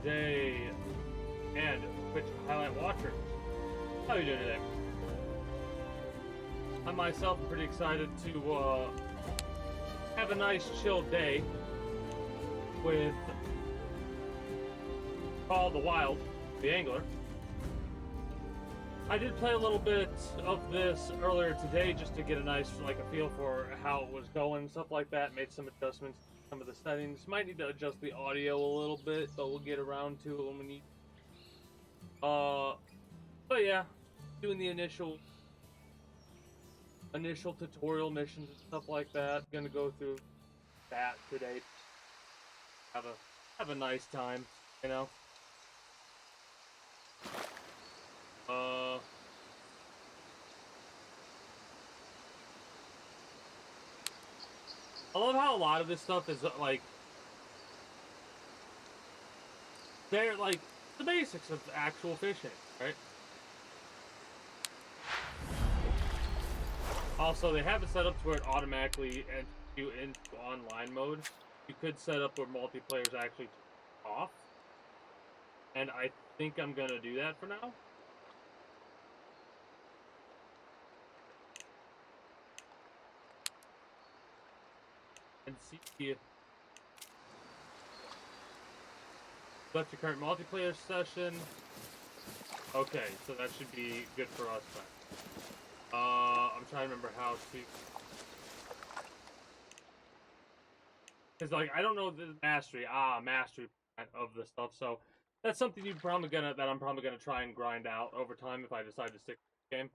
Day and Twitch highlight watchers. How are you doing today? I myself am pretty excited to have a nice chill day with Call of the Wild, the Angler. I did play a little bit of this earlier today just to get a nice, a feel for how it was going, stuff like that. Made some adjustments to some of the settings. Might need to adjust the audio a little bit, but we'll get around to it when we need. But yeah, doing the initial tutorial missions and stuff like that. Gonna go through that today. Have a nice time, you know. Uh, I love how a lot of this stuff is they're the basics of actual fishing, right? Also, they have it set up to where it automatically enters you into online mode. You could set up where multiplayer is actually off, and I think I'm gonna do that for now. And see select your current multiplayer session. Okay, so that should be good for us then. I'm trying to remember how to, because I don't know the mastery of the stuff. So that's something I'm probably gonna try and grind out over time if I decide to stick with the game.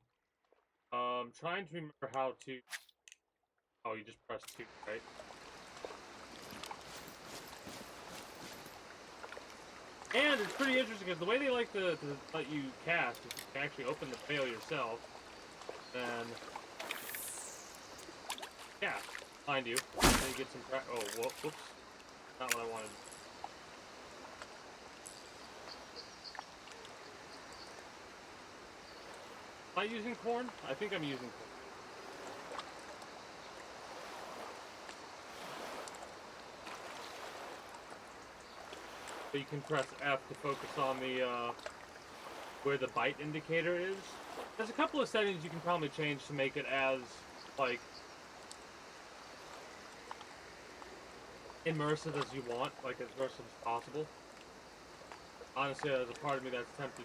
Trying to remember how to. Oh, you just press 2, right? And it's pretty interesting because the way they like to let you cast is you can actually open the pail yourself, then yeah, find you. Then you get some. Oh, whoops, not what I wanted. Am I using corn? I think I'm using corn. But you can press F to focus on the where the bite indicator is. There's a couple of settings you can probably change to make it as immersive as you want, as immersive as possible. Honestly, there's a part of me that's tempted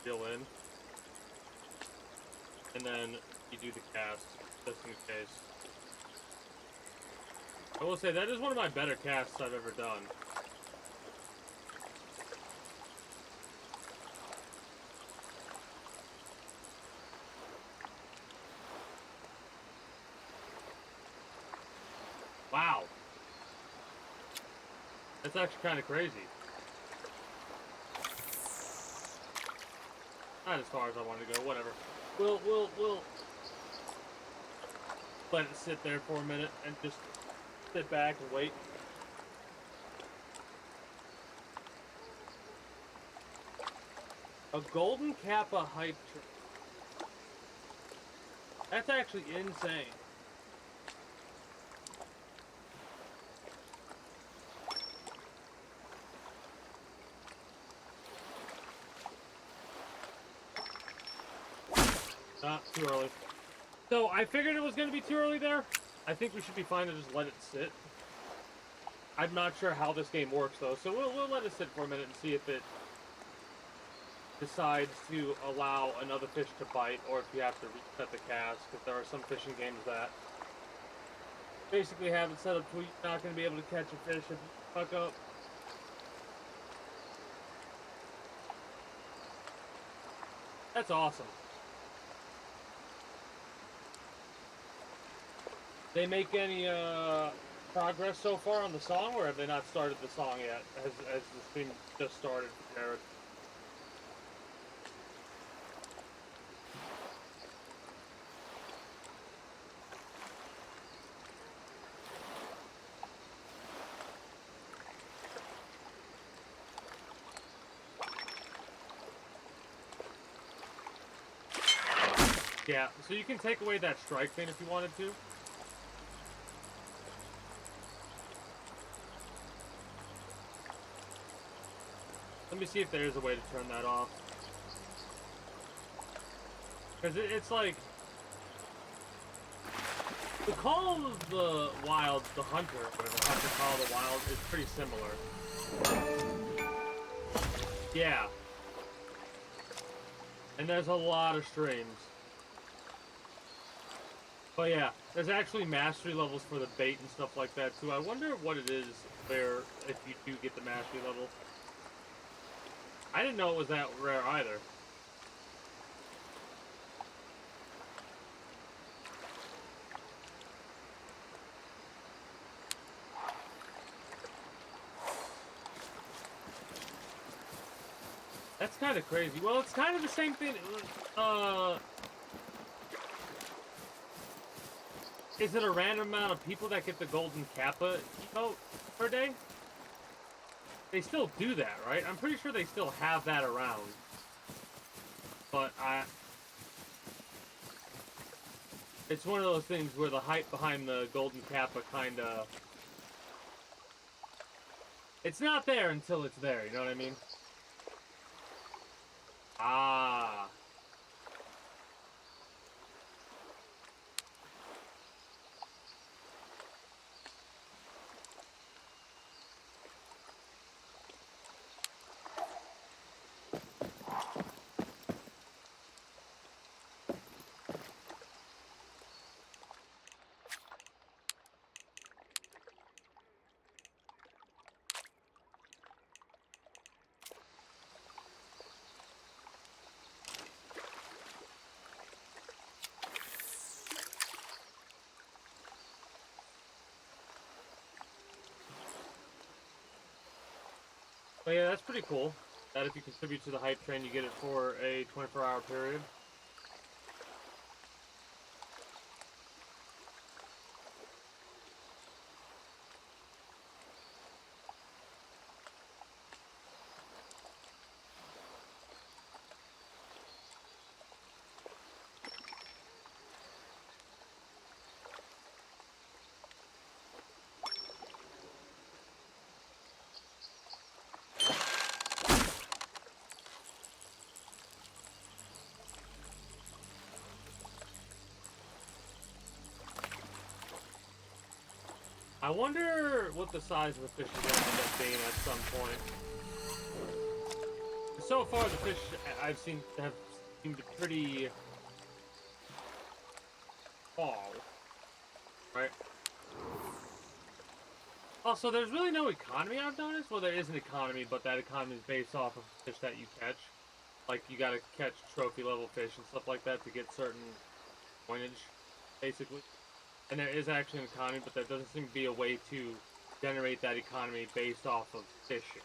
to reel in, and then you do the cast just in case. I will say that is one of my better casts I've ever done. Wow. That's actually kind of crazy. Not as far as I wanted to go, whatever. We'll let it sit there for a minute and just sit back and wait. A golden kappa hype tree. That's actually insane. Too early. So I figured it was going to be too early there. I think we should be fine to just let it sit. I'm not sure how this game works though, so we'll let it sit for a minute and see if it decides to allow another fish to bite, or if you have to reset the cast, because there are some fishing games that basically have it set up to where you're not going to be able to catch a fish if you fuck up. That's awesome. They make any progress so far on the song, or have they not started the song yet? Has the stream just started for Jared? Yeah, so you can take away that strike thing if you wanted to. Let me see if there is a way to turn that off. Because it's like... The Call of the Wild, the Hunter, whatever, Hunter Call of the Wild, is pretty similar. Yeah. And there's a lot of streams. But yeah, there's actually mastery levels for the bait and stuff like that too. I wonder what it is where if you do get the mastery level. I didn't know it was that rare either. That's kind of crazy. Well, it's kind of the same thing. Is it a random amount of people that get the golden kappa emote per day? They still do that, right? I'm pretty sure they still have that around. But it's one of those things where the hype behind the golden kappa kinda... It's not there until it's there, you know what I mean? Ah. But yeah, that's pretty cool. That if you contribute to the hype train, you get it for a 24-hour period. I wonder what the size of the fish is going to end up being at some point. So far, the fish I've seen have seemed pretty small, right? Also, there's really no economy I've noticed. Well, there is an economy, but that economy is based off of fish that you catch. Like, you gotta catch trophy level fish and stuff like that to get certain coinage, basically. And there is actually an economy, but there doesn't seem to be a way to generate that economy based off of fishing.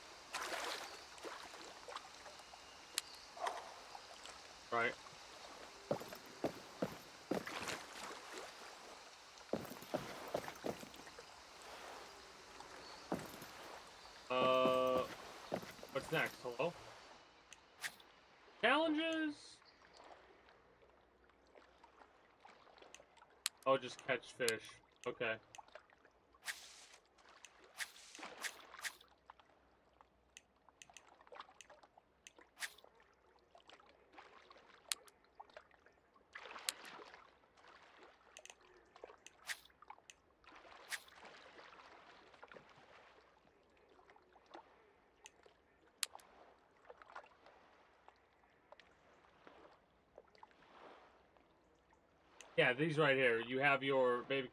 Right? What's next? Hello? Challenges? Oh, just catch fish. Okay. Yeah, these right here. You have your maybe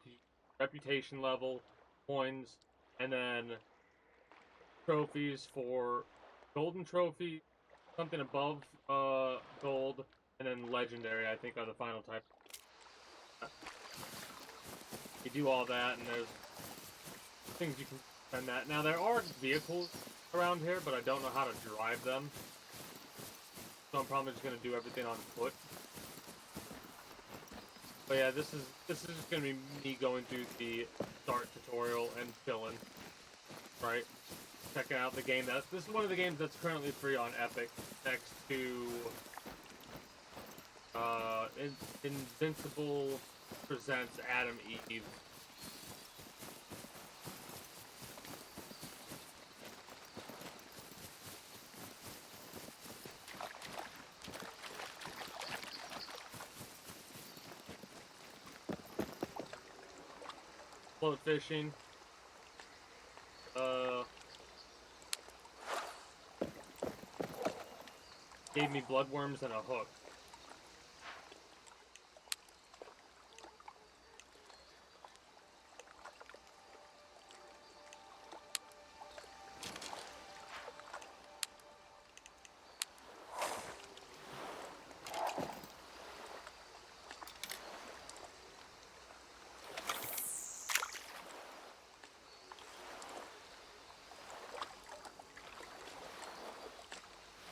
reputation level, coins, and then trophies for golden trophy, something above gold, and then legendary, I think, are the final type. You do all that, and there's things you can spend that. Now, there are vehicles around here, but I don't know how to drive them. So I'm probably just going to do everything on foot. But yeah, this is just gonna be me going through the start tutorial and chilling, right? Checking out the game. This is one of the games that's currently free on Epic, next to Invincible presents Adam Eve. float fishing. Gave me bloodworms and a hook.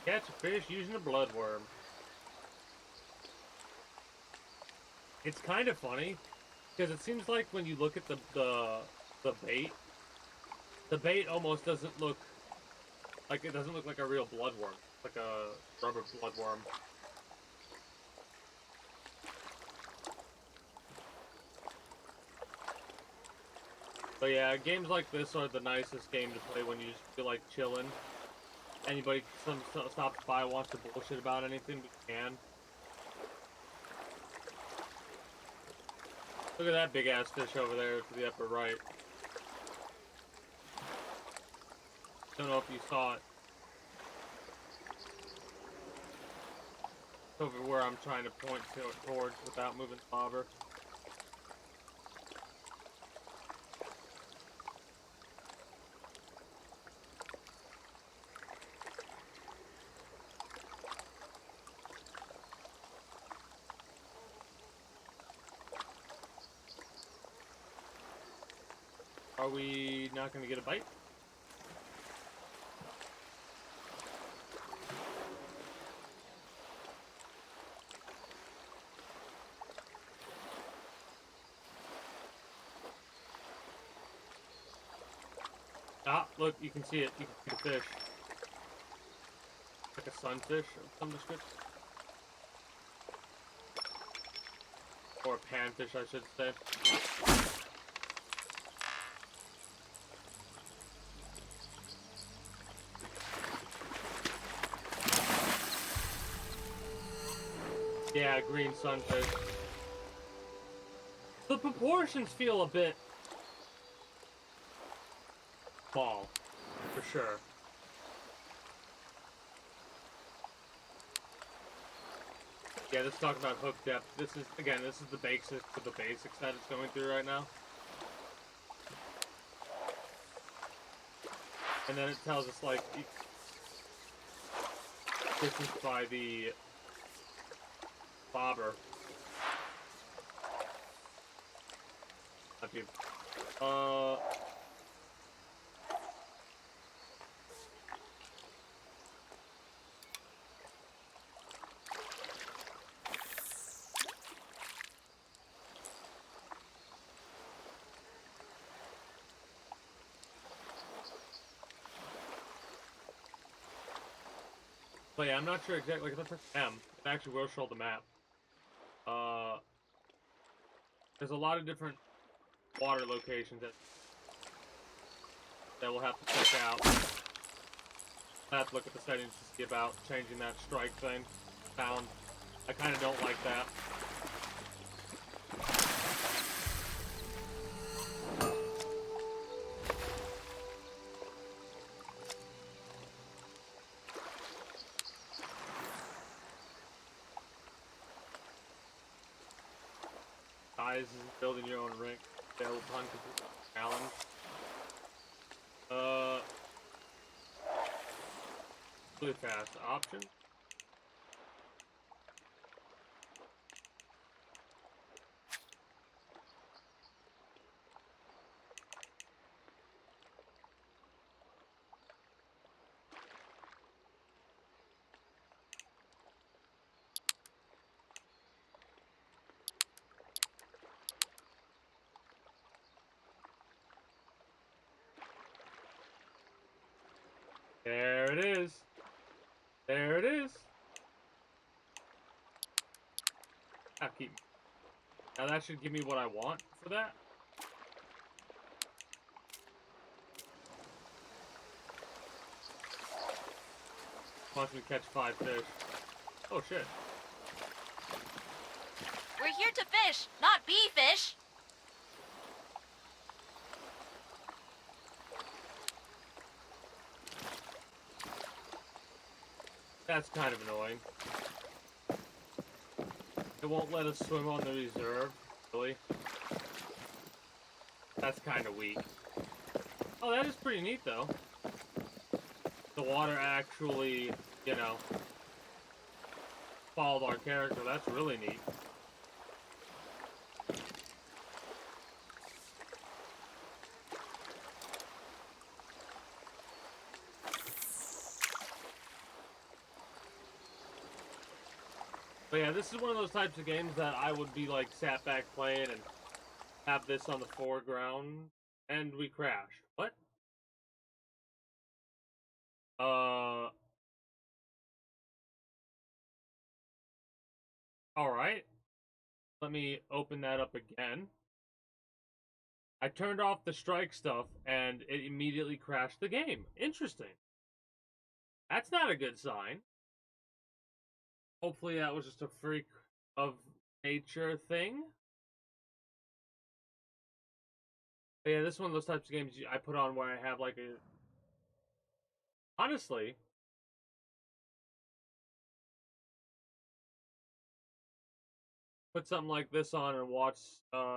Catch a fish using a bloodworm. It's kind of funny because it seems like when you look at the bait almost doesn't look like a real bloodworm, like a rubber bloodworm. But yeah, games like this are the nicest game to play when you just feel like chilling. Anybody stops by wants to bullshit about anything, we can. Look at that big ass fish over there to the upper right. Don't know if you saw it. It's over where I'm trying to point towards without moving the bobber. Are we not going to get a bite? Ah, look, you can see it. You can see the fish. Like a sunfish of some description. Or a panfish, I should say. Yeah, green sunfish. The proportions feel a bit small, for sure. Yeah, let's talk about hook depth. This is the basics of the basics that it's going through right now. And then it tells us, like, distance by the bobber. Not you. But yeah, I'm not sure exactly, like, if I press M, it actually will show the map. There's a lot of different water locations that we'll have to check out. I have to look at the settings to see about changing that strike thing. Sound. I kind of don't like that. Size is building your own ring. Available upon complete challenge. Really fast option. There it is. There it is. Ah, keep. Now that should give me what I want for that. Wants me to catch 5 fish. Oh shit. We're here to fish, not be fish. That's kind of annoying. It won't let us swim on the reserve, really. That's kind of weak. Oh, that is pretty neat, though. The water actually, you know, followed our character. That's really neat. But yeah, this is one of those types of games that I would be like sat back playing and have this on the foreground, and we crashed. What? Alright. Let me open that up again. I turned off the strike stuff, and it immediately crashed the game. Interesting. That's not a good sign. Hopefully that was just a freak of nature thing. But yeah, this is one of those types of games I put on where I have like a... Honestly, put something like this on and watch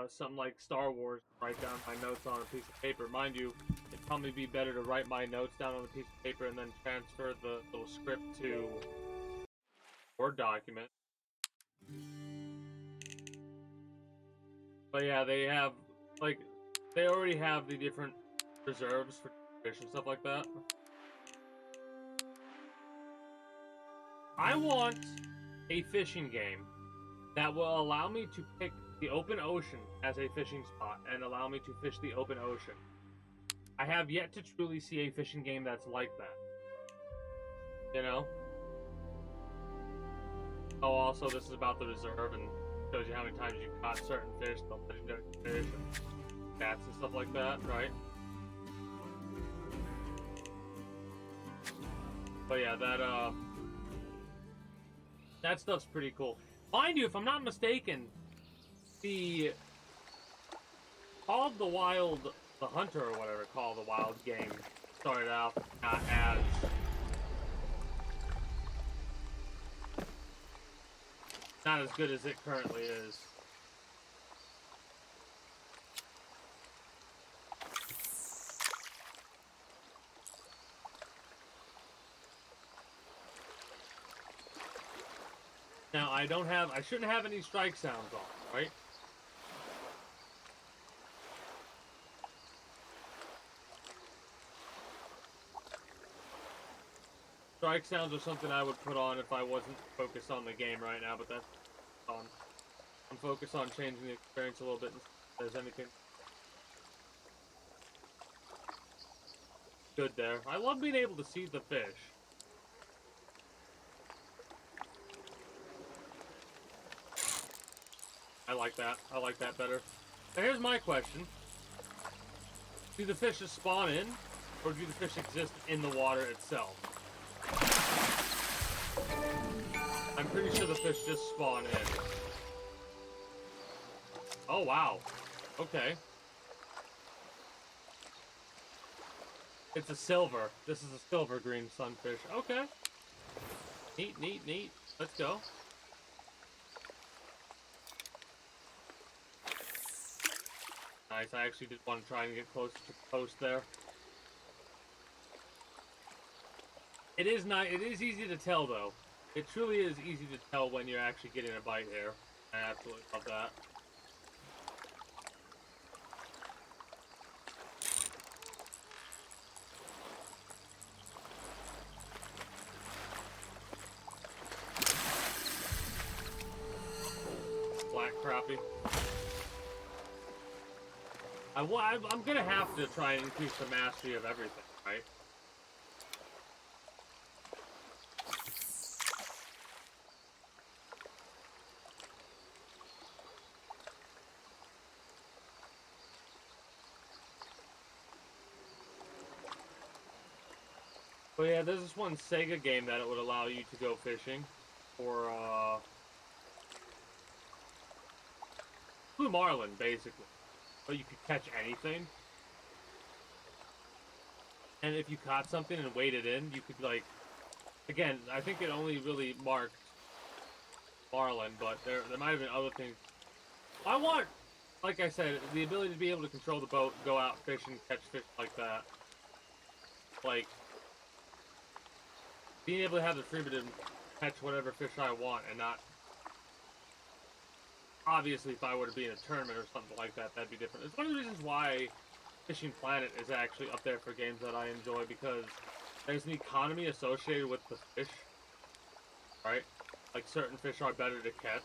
something like Star Wars, write down my notes on a piece of paper. Mind you, it'd probably be better to write my notes down on a piece of paper and then transfer the little script to Word document. But yeah, they have, like, they already have the different reserves for fish and stuff like that. I want a fishing game that will allow me to pick the open ocean as a fishing spot and allow me to fish the open ocean. I have yet to truly see a fishing game that's like that. You know? Oh, also, this is about the reserve and shows you how many times you caught certain fish, the legendary fish, and cats and stuff like that, right? But yeah, that stuff's pretty cool. Mind you, if I'm not mistaken, the Called the Wild, the Hunter or whatever, Called the Wild game started out not as not as good as it currently is. Now I shouldn't have any strike sounds on, right? Strike sounds are something I would put on if I wasn't focused on the game right now, but that's on. I'm focused on changing the experience a little bit. If there's anything good there. I love being able to see the fish. I like that. I like that better. Now here's my question. Do the fish just spawn in, or do the fish exist in the water itself? I'm pretty sure the fish just spawn in. Oh, wow. Okay. It's a silver. This is a silver green sunfish. Okay. Neat, neat, neat. Let's go. Nice. I actually did want to try and get close to the post there. It is nice. It is easy to tell, though. It truly is easy to tell when you're actually getting a bite here. I absolutely love that. Black crappie. I'm gonna have to try and increase the mastery of everything, right? But yeah, there's this one Sega game that it would allow you to go fishing for, Blue Marlin, basically. But you could catch anything. And if you caught something and weighed it in, you could, like, again, I think it only really marked marlin, but there might have been other things. I want, like I said, the ability to be able to control the boat, go out fishing, catch fish like that. Like, being able to have the freedom to catch whatever fish I want and not... Obviously, if I were to be in a tournament or something like that, that'd be different. It's one of the reasons why Fishing Planet is actually up there for games that I enjoy, because there's an economy associated with the fish, right? Like, certain fish are better to catch.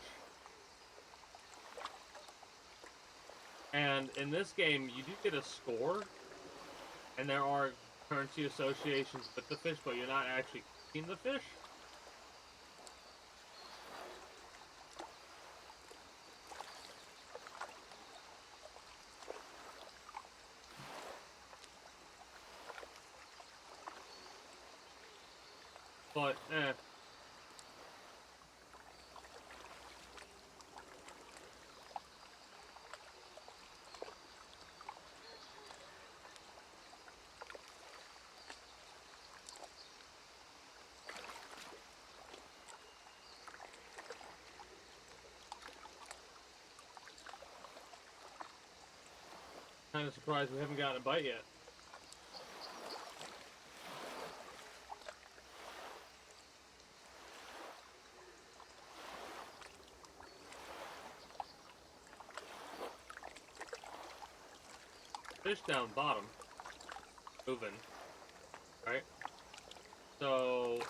And in this game, you do get a score, and there are currency associations with the fish, but you're not actually catching the fish. But, kind of surprised we haven't gotten a bite yet. Fish down bottom. Moving. Right? So,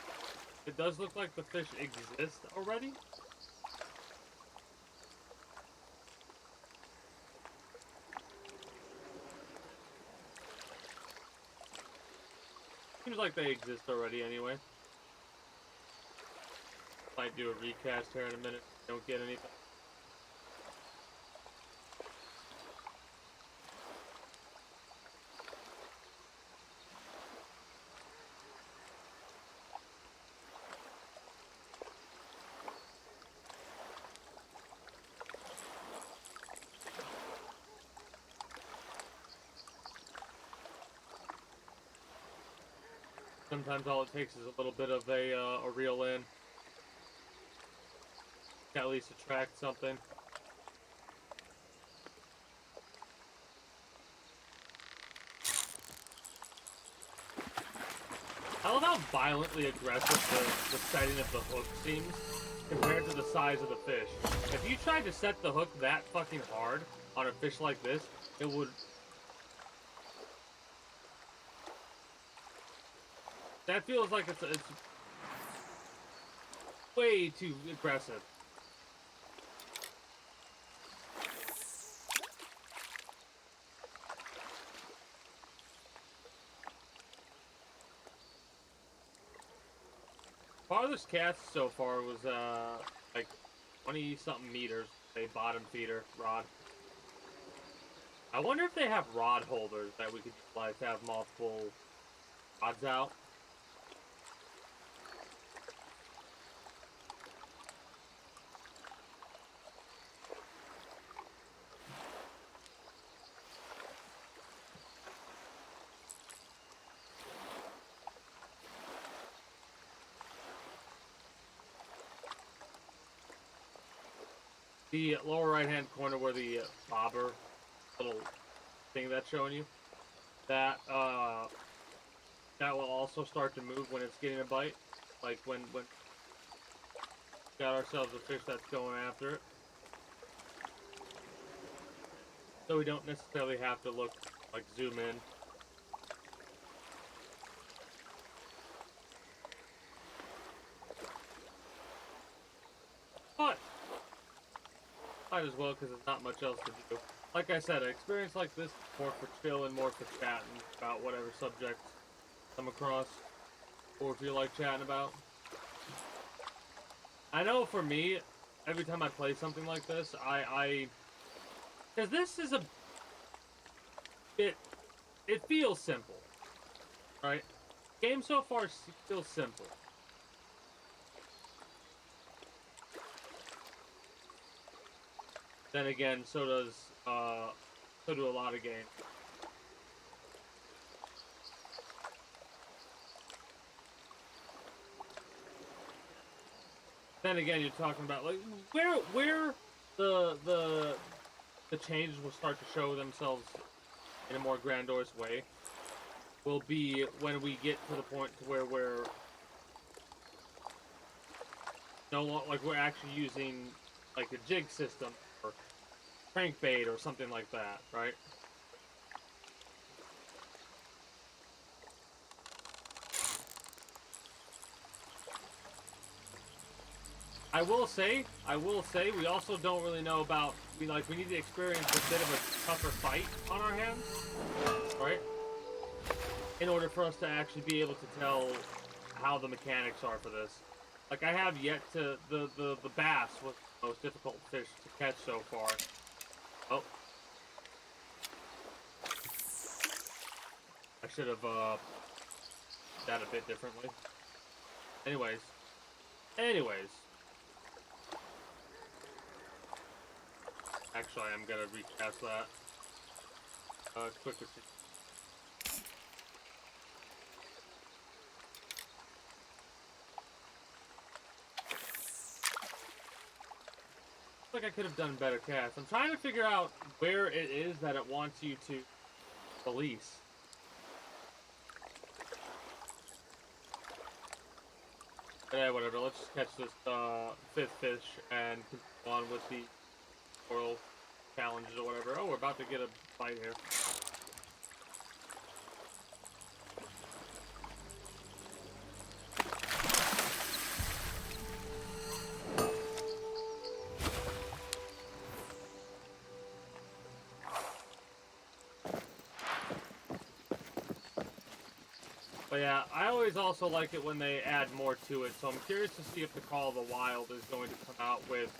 it does look like the fish exist already. Seems like they exist already anyway. Might do a recast here in a minute. Don't get anything. Sometimes all it takes is a little bit of a reel in. At least attract something. I love how violently aggressive the setting of the hook seems compared to the size of the fish. If you tried to set the hook that fucking hard on a fish like this, it would... That feels like it's way too aggressive. Farthest cast so far was like 20-something meters. A bottom feeder rod. I wonder if they have rod holders that we could utilize to have multiple rods out. The lower right-hand corner where the bobber little thing that's showing you, that that will also start to move when it's getting a bite. Like when got ourselves a fish that's going after it. So we don't necessarily have to look, like, zoom in. But might as well, because there's not much else to do. Like I said, an experience like this is more for chill and more for chatting about whatever subjects come across, or feel like chatting about. I know for me, every time I play something like this, because this is it feels simple, right? Game so far feels simple. Then again, so do a lot of games. Then again, you're talking about like where the the changes will start to show themselves in a more grandiose way will be when we get to the point to where we're no longer like we're actually using like a jig system or crankbait or something like that, right? I will say, we also don't really know about. We need to experience a bit of a tougher fight on our hands, right? In order for us to actually be able to tell how the mechanics are for this. Like I have yet to the bass was the most difficult fish to catch so far. Oh, I should have that a bit differently. Anyways, anyways. Actually, I'm gonna recast that. Quicker. Like I could have done better casts. I'm trying to figure out where it is that it wants you to release. But yeah, whatever. Let's just catch this fifth fish and continue on with the oral challenges or whatever. Oh, we're about to get a bite here. But yeah, I always also like it when they add more to it, so I'm curious to see if the Call of the Wild is going to come out with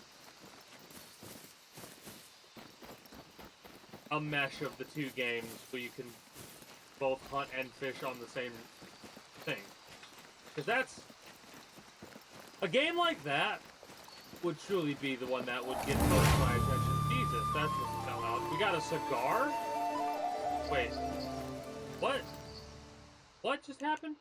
a mesh of the two games where you can both hunt and fish on the same thing. Because that's... a game like that would truly be the one that would get most of my attention. Jesus, that's what fell out. We got a cigar? Wait. What? What just happened?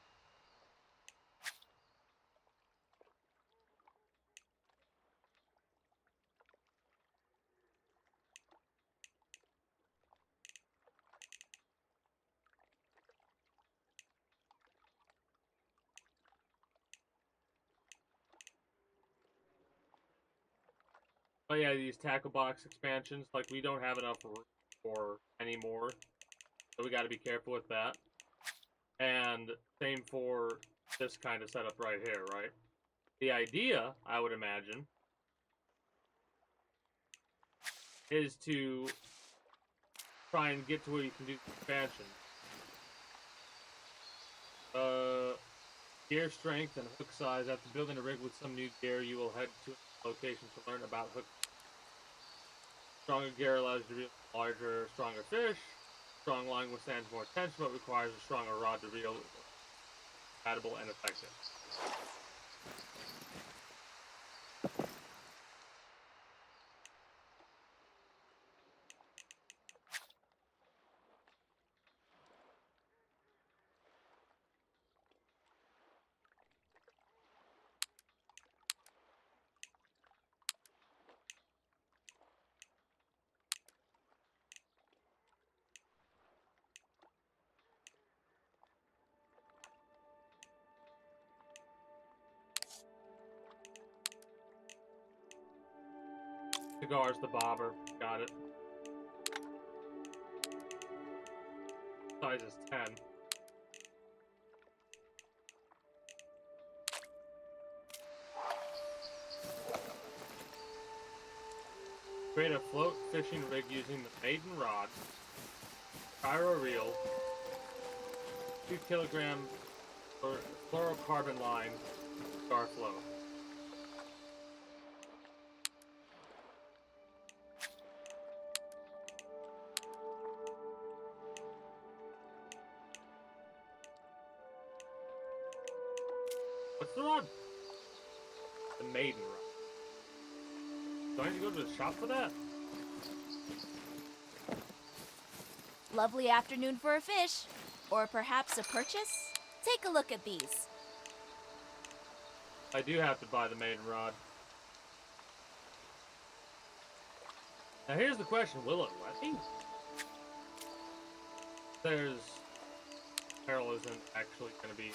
Oh yeah, these tackle box expansions, like we don't have enough room for anymore. So we gotta be careful with that. And same for this kind of setup right here, right? The idea, I would imagine, is to try and get to where you can do the expansion. Gear strength and hook size. After building a rig with some new gear, you will head to a location to learn about hook. Stronger gear allows you to reel larger, stronger fish. Strong line withstands more tension, but requires a stronger rod to reel compatible and effective. Cigar's the bobber. Got it. Size is 10. Create a float fishing rig using the maiden rod, gyro reel, 2 kilogram fluorocarbon line, star float. What's the rod? The maiden rod. Do I need to go to the shop for that? Lovely afternoon for a fish. Or perhaps a purchase? Take a look at these. I do have to buy the maiden rod. Now here's the question, will it let me? There's... Peril isn't actually gonna be...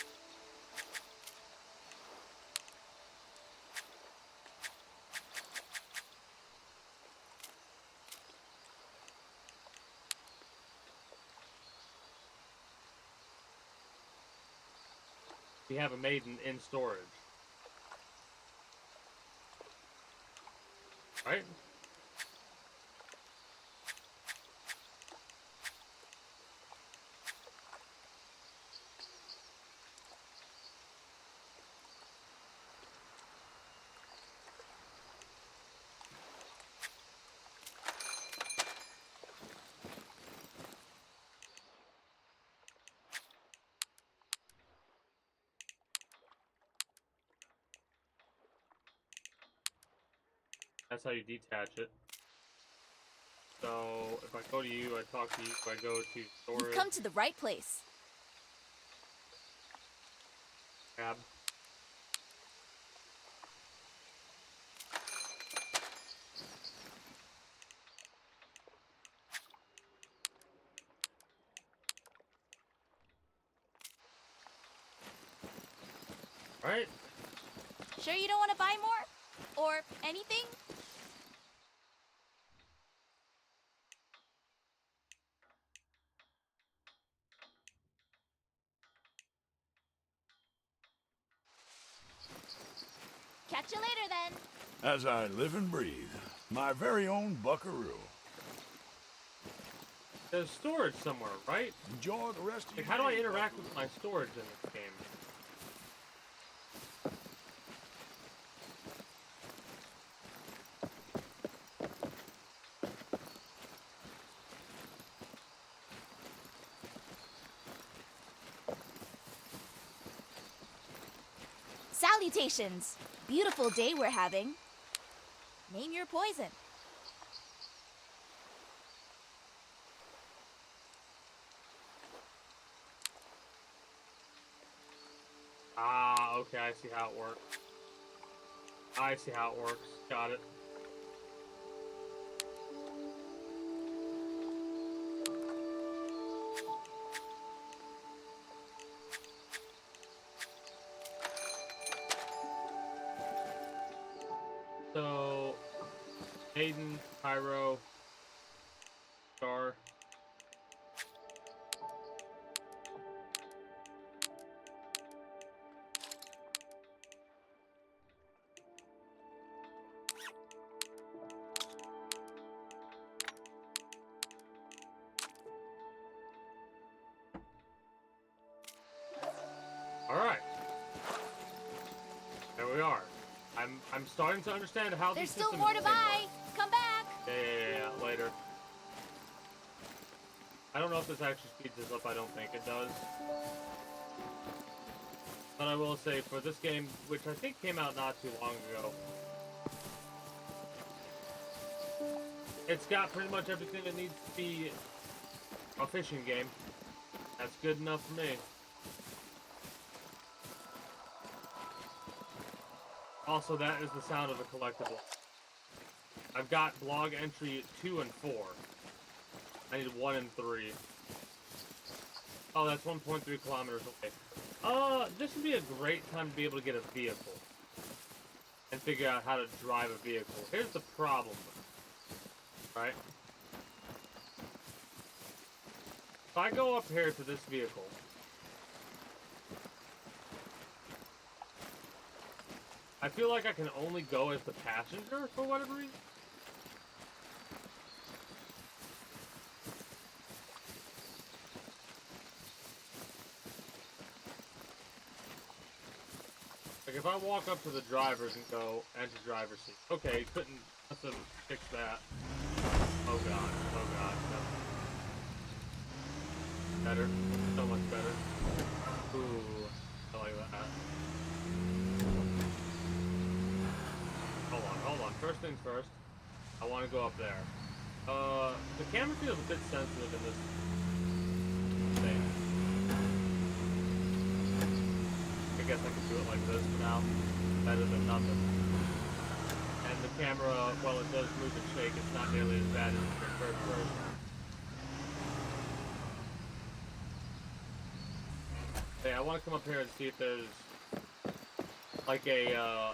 We have a maiden in storage. Right? That's how you detach it. So, if I go to you, I talk to you. If I go to storage... You've come to the right place. Grab. Alright. Sure you don't want to buy more? Or anything? Catch you later then. As I live and breathe, my very own buckaroo. There's storage somewhere, right? Enjoy the rest of your Like, how do I day, interact buckaroo. with my storage in this game? Salutations! Beautiful day we're having. Name your poison. Ah, okay, I see how it works. I see how it works. Got it. So, Aiden, Pyro, Star. Alright. There we are. I'm starting to understand how There's these still systems more to work. buy. Come back. Yeah, later. I don't know if this actually speeds this up, I don't think it does. But I will say, for this game, which I think came out not too long ago, it's got pretty much everything that needs to be a fishing game. That's good enough for me. Also, that is the sound of a collectible. I've got blog entry 2 and 4. I need 1 and 3. Oh, that's 1.3 kilometers away. This would be a great time to be able to get a vehicle. And figure out how to drive a vehicle. Here's the problem. Right? If I go up here to this vehicle, I feel like I can only go as the passenger for whatever reason. Like if I walk up to the drivers and go, enter driver's seat. Okay, couldn't must have fixed that. Oh god, no. Better. So much better. Ooh, I like that. Hold on. First things first. I want to go up there. The camera feels a bit sensitive in this thing. I guess I can do it like this for now. Better than nothing. And and the camera, while it does move and shake, it's not nearly as bad as the first person. Hey, I want to come up here and see if there's like a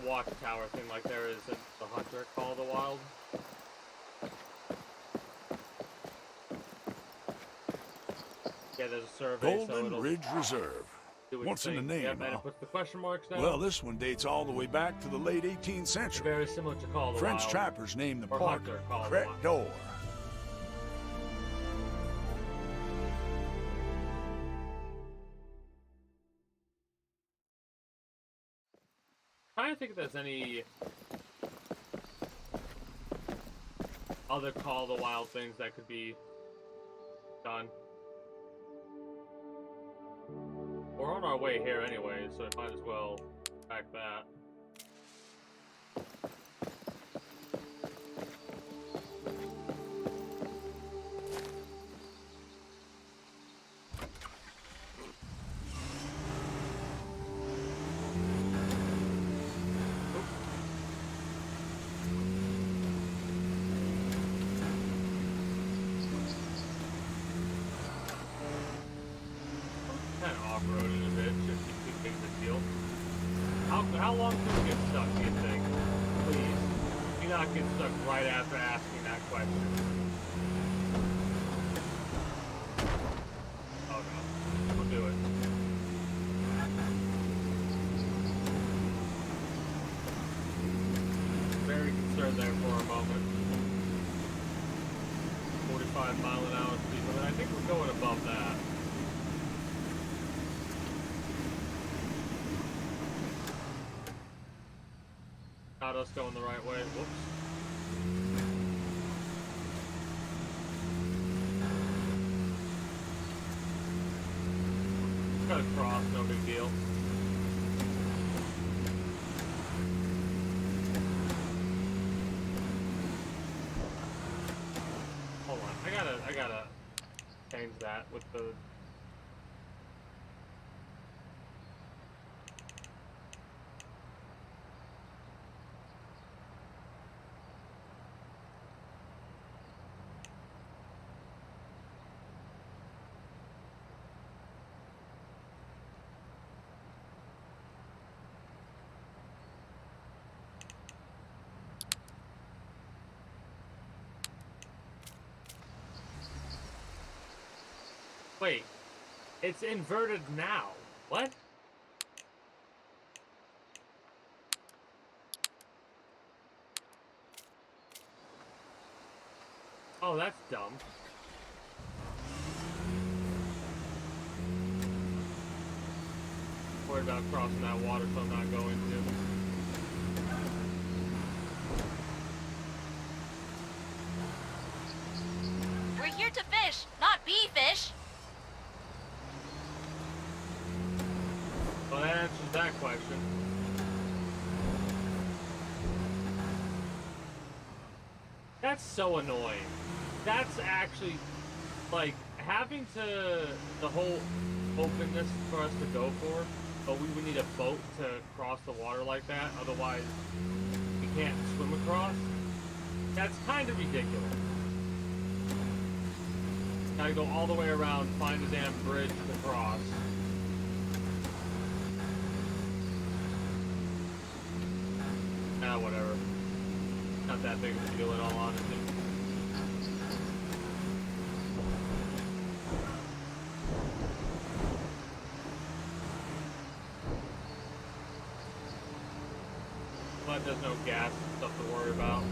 watchtower thing like there is in the Hunter Call of the Wild. Yeah, there's a survey. Golden Ridge Reserve. What's in the name, Yep, and huh? it puts the question marks down. Well, this one dates all the way back to the late 18th century. Very similar to Call of the French Wild. trappers named the Or park Hunter Call of the Crête Wild. d'Or. I'm trying to think if there's any other Call of the Wild things that could be done. We're on our way here anyway, so I might as well track that. Kind of off-roaded a bit, shouldn't be too big of a deal. How long can we get stuck, do you think? Please, do not get stuck right after asking that question. Oh no, we'll do it. Very concerned there for a moment. 45-mile-an-hour speed limit. I think we're going above that. Not us going the right way. Whoops. Got to cross, no big deal. Hold on, I gotta change that with the. Wait, it's inverted now. What? Oh, that's dumb. Worried about crossing that water, so I'm not going to. We're here to fish, not be fish. Well, that answers that question. That's so annoying. That's actually, like, having the whole openness for us to go for, but we would need a boat to cross the water like that, otherwise we can't swim across. That's kind of ridiculous. Gotta go all the way around, find a damn bridge to cross. Whatever. Not that big of a deal in all honesty. But there's no gas and stuff to worry about.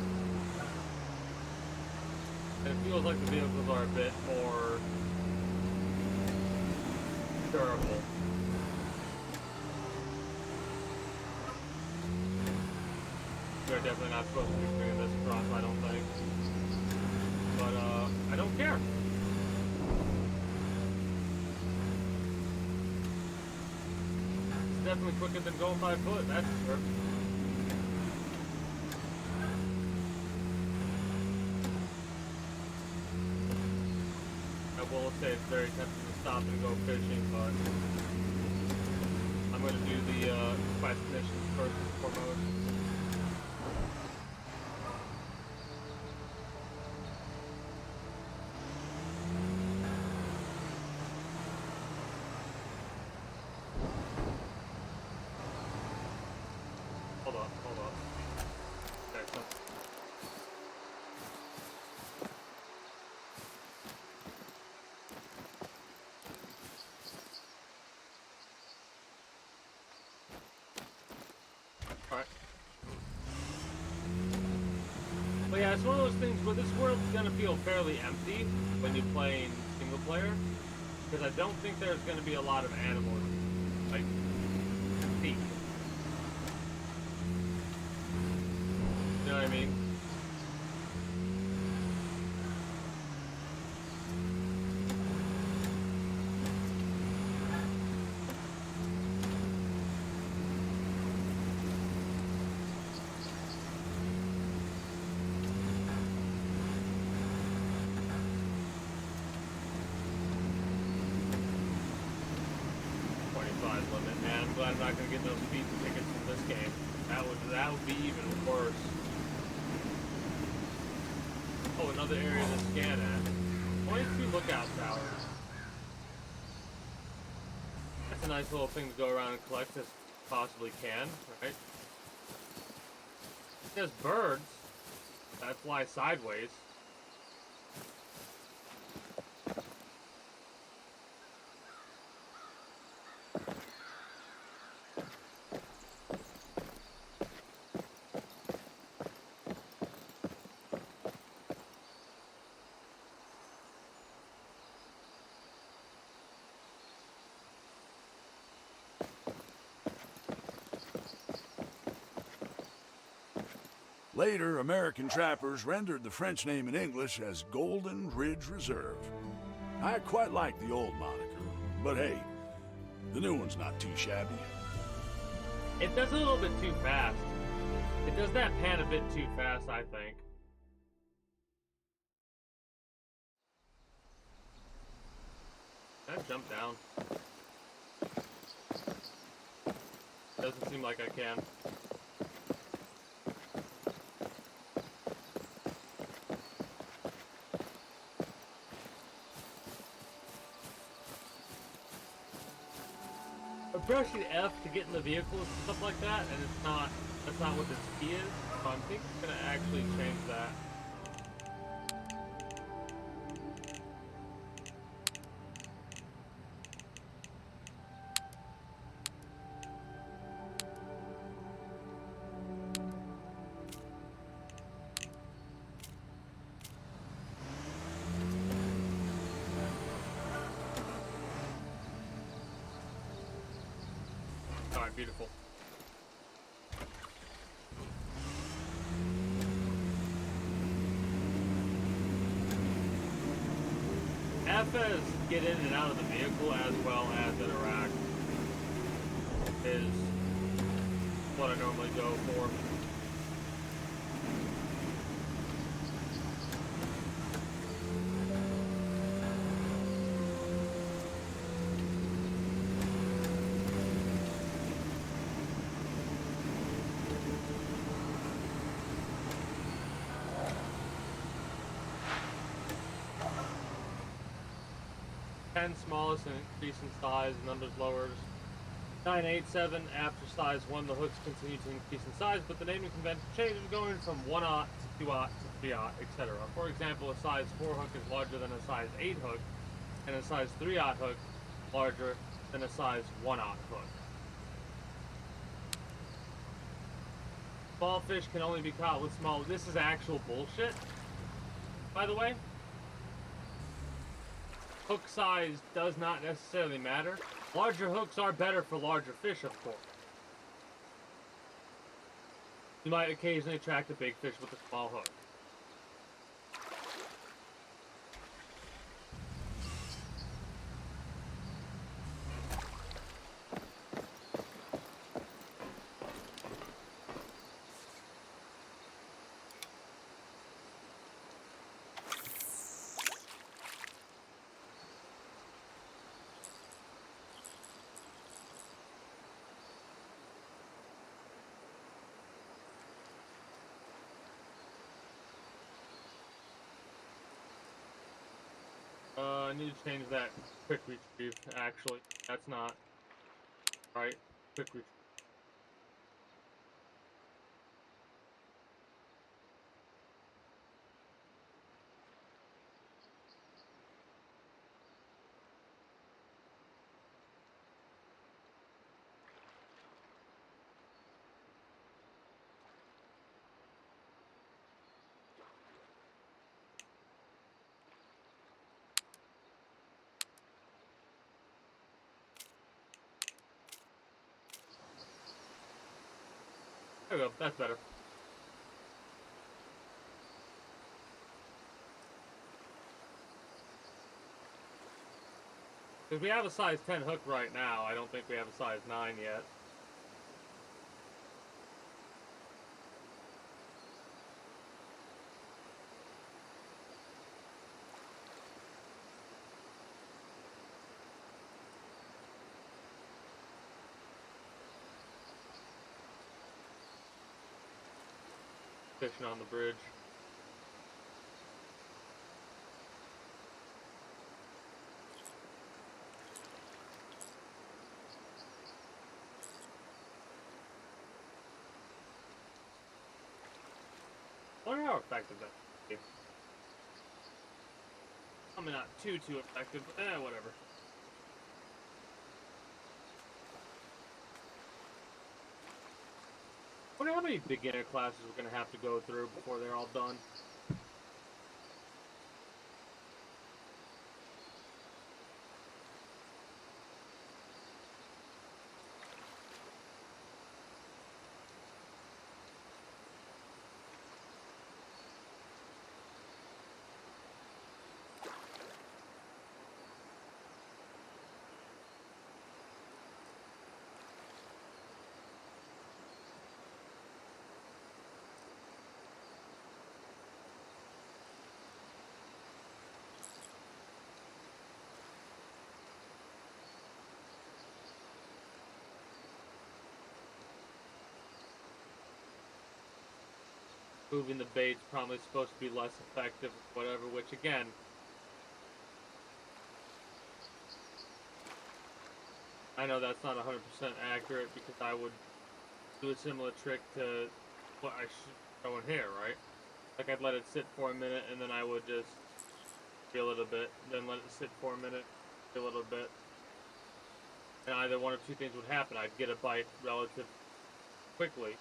And it feels like the vehicles are a bit more durable. We're definitely not supposed to be bringing this across, I don't think. But, I don't care. It's definitely quicker than going by foot, that's for sure. I will say it's very tempting to stop and go fishing, but I'm going to do the quest missions first and foremost. Yeah, it's one of those things where this world's gonna feel fairly empty when you're playing single player, because I don't think there's gonna be a lot of animals, like, see. You know what I mean? Limit, man. I'm glad I'm not gonna get no speeding tickets from this game. That would be even worse. Oh, another area to scan at. 22 lookout towers. That's a nice little thing to go around and collect as possibly can, right? There's birds that fly sideways. Later, American trappers rendered the French name in English as Golden Ridge Reserve. I quite like the old moniker, but hey, the new one's not too shabby. It does a little bit too fast. It does that pan a bit too fast, I think. Can I jump down? Doesn't seem like I can. I'm pressing F to get in the vehicle and stuff like that, and that's not what this key is, so I'm thinking I'm gonna actually change that. Alright, beautiful. F as get in and out of the vehicle as well as interact is what I normally go for. Smallest and increase in size, numbers lowers. 987 after size 1, the hooks continue to increase in size, but the naming convention changes, going from 1-aught to 2-aught to 3-aught, etc. For example, a size 4 hook is larger than a size 8 hook, and a size 3-aught hook larger than a size 1-aught hook. Small fish can only be caught with small. This is actual bullshit, by the way. Hook size does not necessarily matter. Larger hooks are better for larger fish, of course. You might occasionally attract a big fish with a small hook. I need to change that quick retrieve, actually. That's not right. Quick retrieve. There we go. That's better. Because we have a size 10 hook right now. I don't think we have a size 9 yet. Fishing on the bridge. I wonder how effective that is. I mean, not too effective, but whatever. I wonder how many beginner classes we're going to have to go through before they're all done. Moving the bait's probably supposed to be less effective, whatever, which again, I know that's not 100% accurate because I would do a similar trick to what I should show in here, right? Like I'd let it sit for a minute and then I would just feel it a bit, then let it sit for a minute, feel it a bit. And either one of two things would happen. I'd get a bite relatively quickly.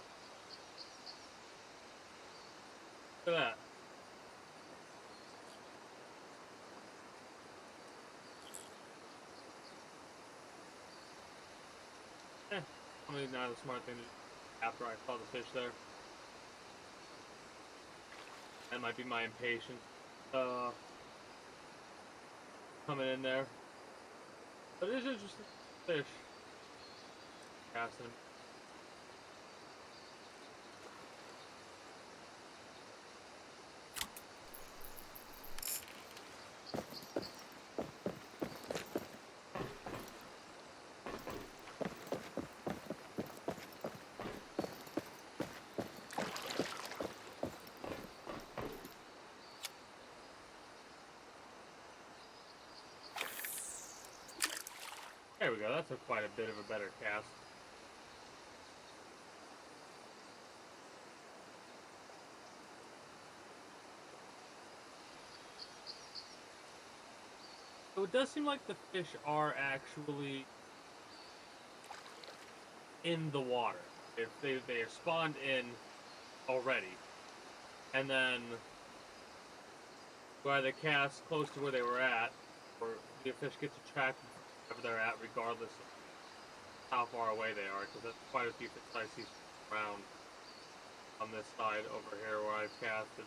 Look at that. Probably not a smart thing to do after I saw the fish there. That might be my impatience coming in there. But it is interesting fish. Casting. There we go, that's quite a bit of a better cast. So it does seem like the fish are actually in the water. If they are spawned in already. And then where they cast close to where they were at, or the fish gets attracted wherever they're at regardless of how far away they are, because that's quite a few fish I see around on this side over here where I've casted.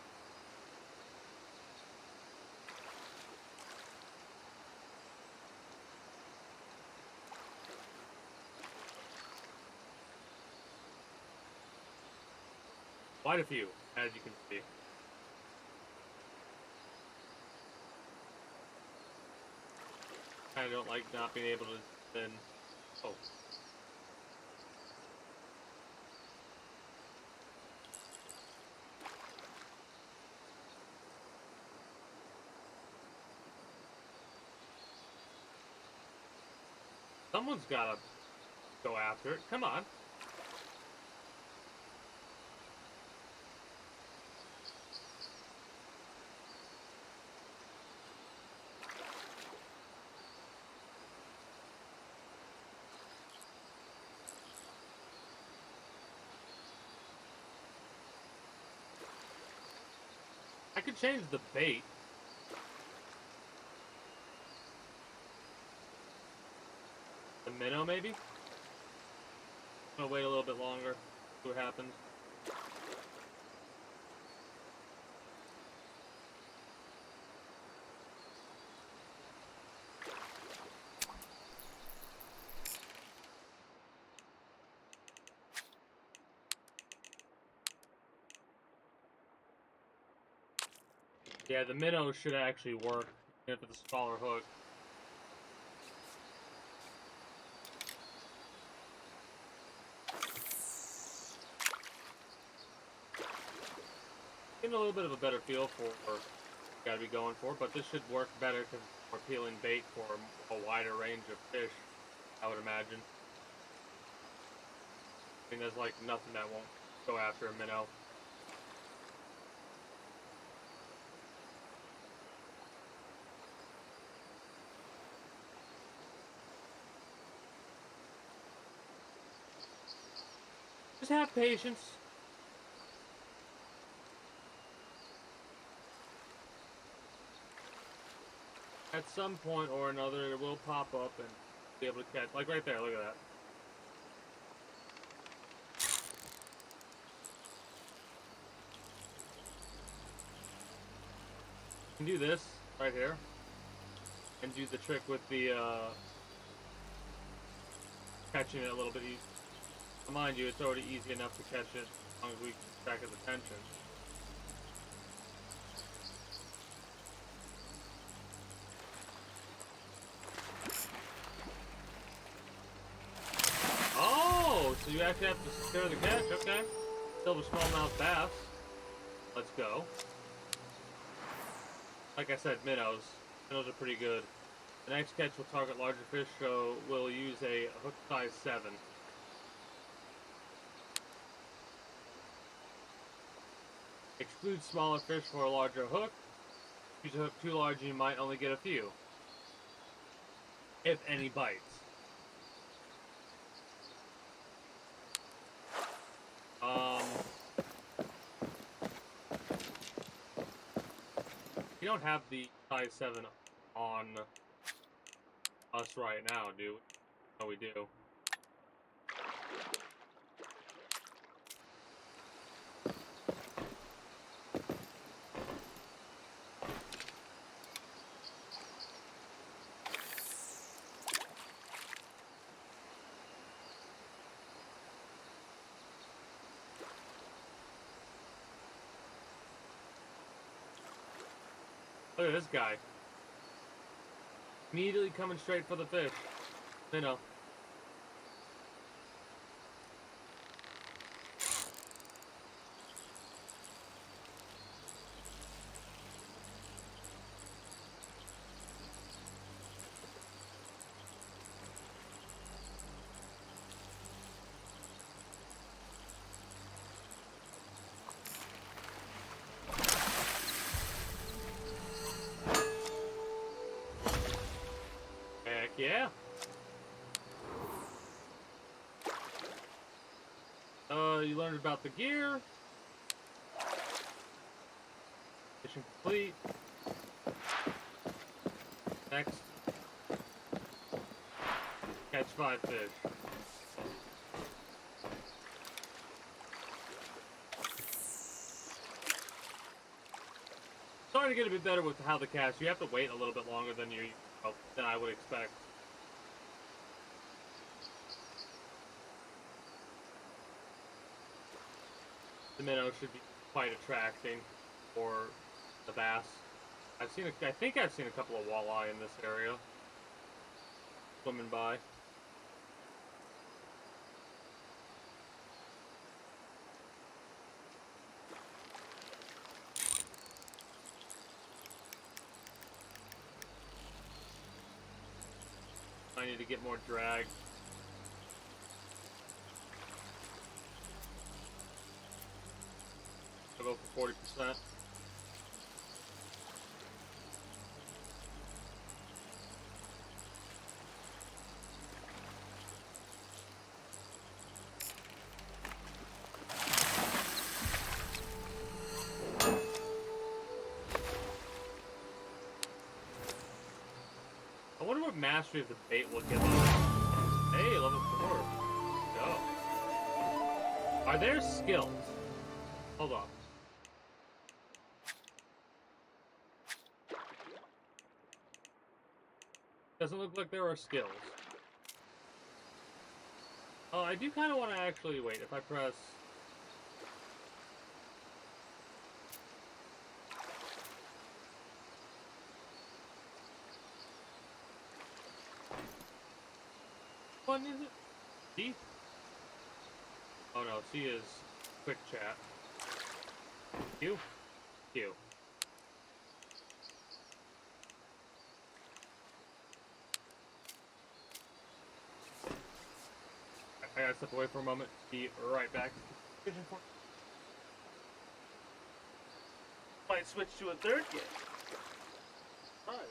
Quite a few, as you can see. I don't like not being able to spin. Oh. Someone's gotta go after it. Come on. I could change the bait. The minnow, maybe? I'm gonna wait a little bit longer. See what happens. Yeah, the minnow should actually work, even if it's a smaller hook. Getting a little bit of a better feel for what you gotta be going for, but this should work better because we're peeling bait for a wider range of fish, I would imagine. I mean, there's like nothing that won't go after a minnow. Just have patience. At some point or another, it will pop up and be able to catch. Like right there, look at that. You can do this right here and do the trick with the catching it a little bit easy. Mind you, it's already easy enough to catch it as long as we keep track of the tension. Oh, so you actually have to secure the catch, okay. Still a smallmouth bass. Let's go. Like I said, minnows. Minnows are pretty good. The next catch will target larger fish, so we'll use a hook size 7. Exclude smaller fish for a larger hook. Use a hook too large and you might only get a few. If any bites. We don't have the size 7 on us right now, do we? No, we do. Look at this guy. Immediately coming straight for the fish. You know. Heck yeah. You learned about the gear. Mission complete. Next. Catch 5 fish. Starting to get a bit better with how the cast. You have to wait a little bit longer than than I would expect. The minnow should be quite attracting for the bass. I think I've seen a couple of walleye in this area swimming by. I need to get more drag. I'll go for 40%. I wonder what mastery of the bait will give us. Hey, level 4. Go. Are there skills? Hold on. Doesn't look like there are skills. Oh, I do kind of want to actually wait. If I press... What is it? C? Oh no, C is quick chat. Q? Q. I gotta step away for a moment. Be right back. Might switch to a third game. Alright.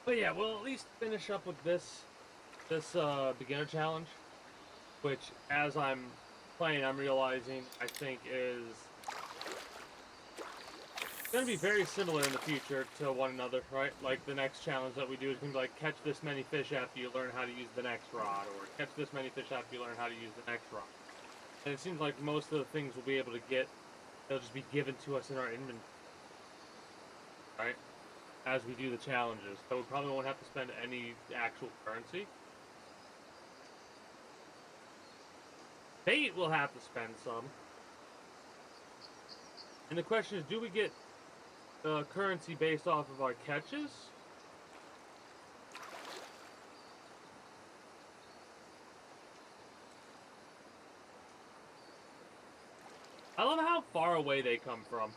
But yeah, we'll at least finish up with this beginner challenge, which as I'm playing, I'm realizing I think is going to be very similar in the future to one another, right? Like the next challenge that we do is going to be like catch this many fish after you learn how to use the next rod, or catch this many fish after you learn how to use the next rod. And it seems like most of the things we'll be able to get, they'll just be given to us in our inventory, right? As we do the challenges. So we probably won't have to spend any actual currency. Bait will have to spend some. And the question is, do we get currency based off of our catches? I love how far away they come from.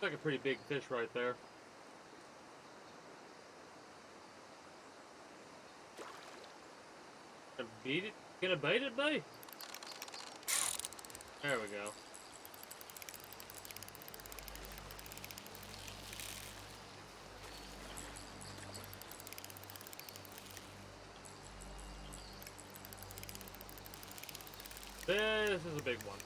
Looks like a pretty big fish right there. Gonna beat it? Gonna bait it, buddy? There we go. This is a big one.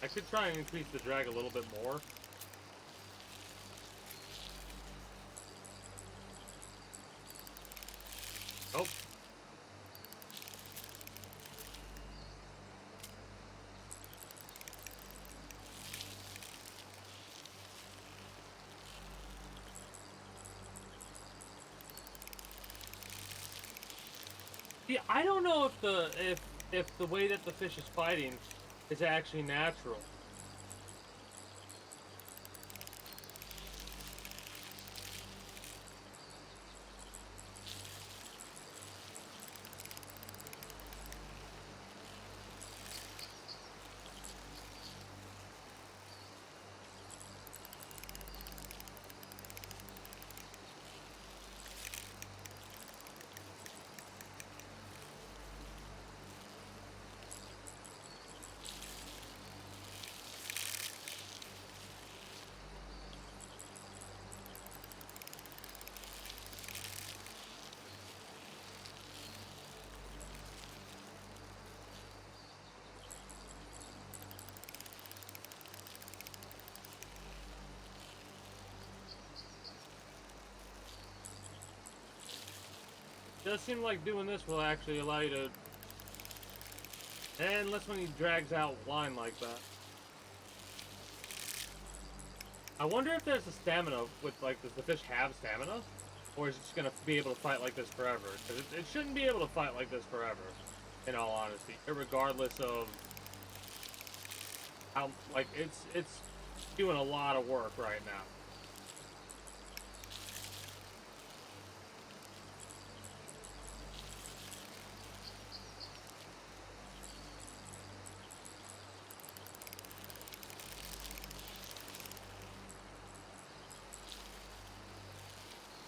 I could try and increase the drag a little bit more. Oh. Yeah, I don't know if the way that the fish is fighting is actually natural. It does seem like doing this will actually allow you to... Unless when he drags out line like that. I wonder if there's a stamina with, like, does the fish have stamina? Or is it just gonna be able to fight like this forever? Because it shouldn't be able to fight like this forever, in all honesty. Regardless of how, like, it's doing a lot of work right now.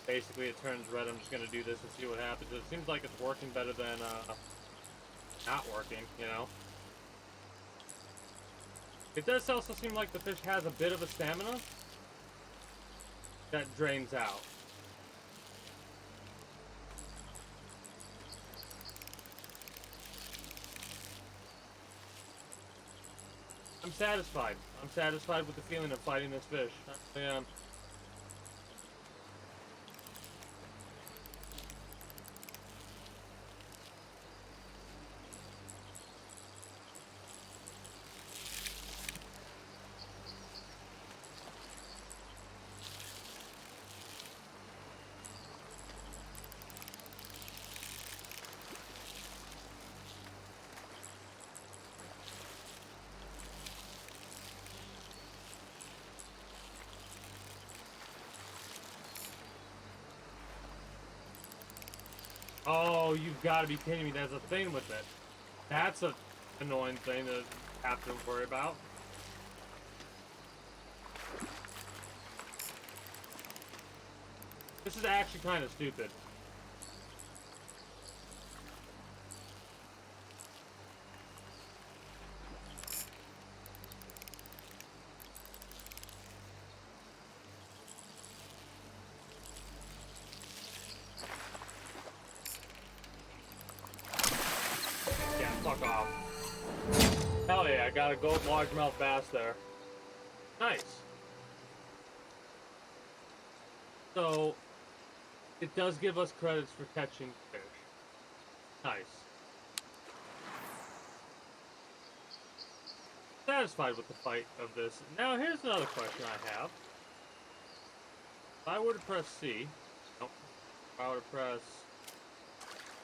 Basically, it turns red. I'm just gonna do this and see what happens. It seems like it's working better than not working, you know? It does also seem like the fish has a bit of a stamina that drains out. I'm satisfied. I'm satisfied with the feeling of fighting this fish. I am. Oh, you've got to be kidding me. There's a thing with it. That's a annoying thing to have to worry about. This is actually kind of stupid. Yeah, fuck off. Hell yeah, I got a gold largemouth bass there. Nice. So, it does give us credits for catching fish. Nice. Satisfied with the fight of this. Now, here's another question I have. If I were to press C, nope. If I were to press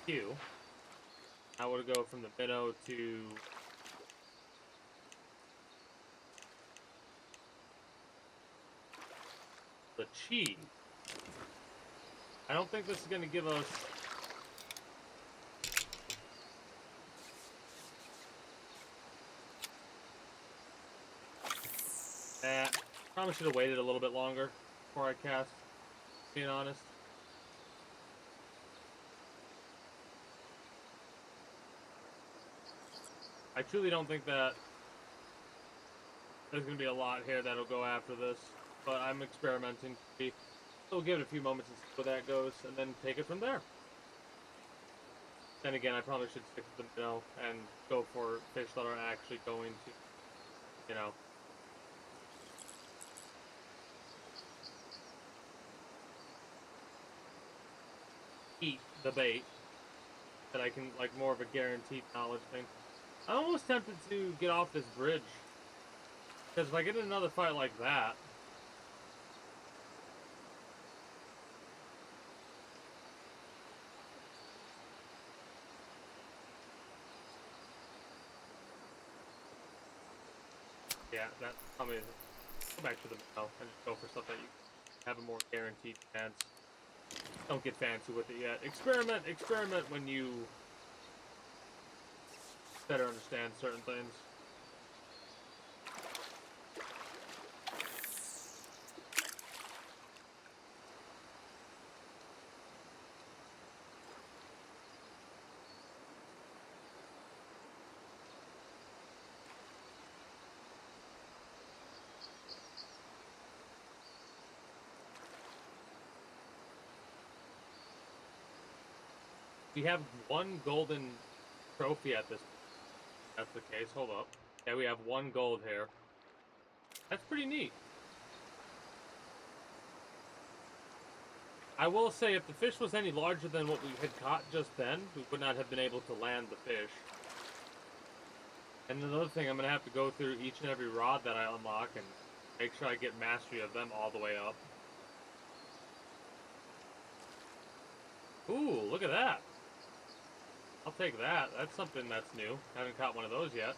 Q, I were to go from the minnow to the cheese. I don't think this is going to give us... Probably should have waited a little bit longer before I cast, being honest. I truly don't think that there's going to be a lot here that'll go after this, but I'm experimenting. So we'll give it a few moments and see where that goes, and then take it from there. Then again, I probably should stick to the minnow and go for fish that are actually going to, you know, eat the bait, that I can, like, more of a guaranteed knowledge thing. I'm almost tempted to get off this bridge, because if I get in another fight like that, yeah, that probably go back to the minnow and just go for stuff that you have a more guaranteed chance. Don't get fancy with it yet. Experiment when you better understand certain things. We have one golden trophy at this point. That's the case. Hold up. Yeah, we have one gold here. That's pretty neat. I will say, if the fish was any larger than what we had caught just then, we would not have been able to land the fish. And another thing, I'm going to have to go through each and every rod that I unlock and make sure I get mastery of them all the way up. Ooh, look at that. I'll take that. That's something that's new. Haven't caught one of those yet.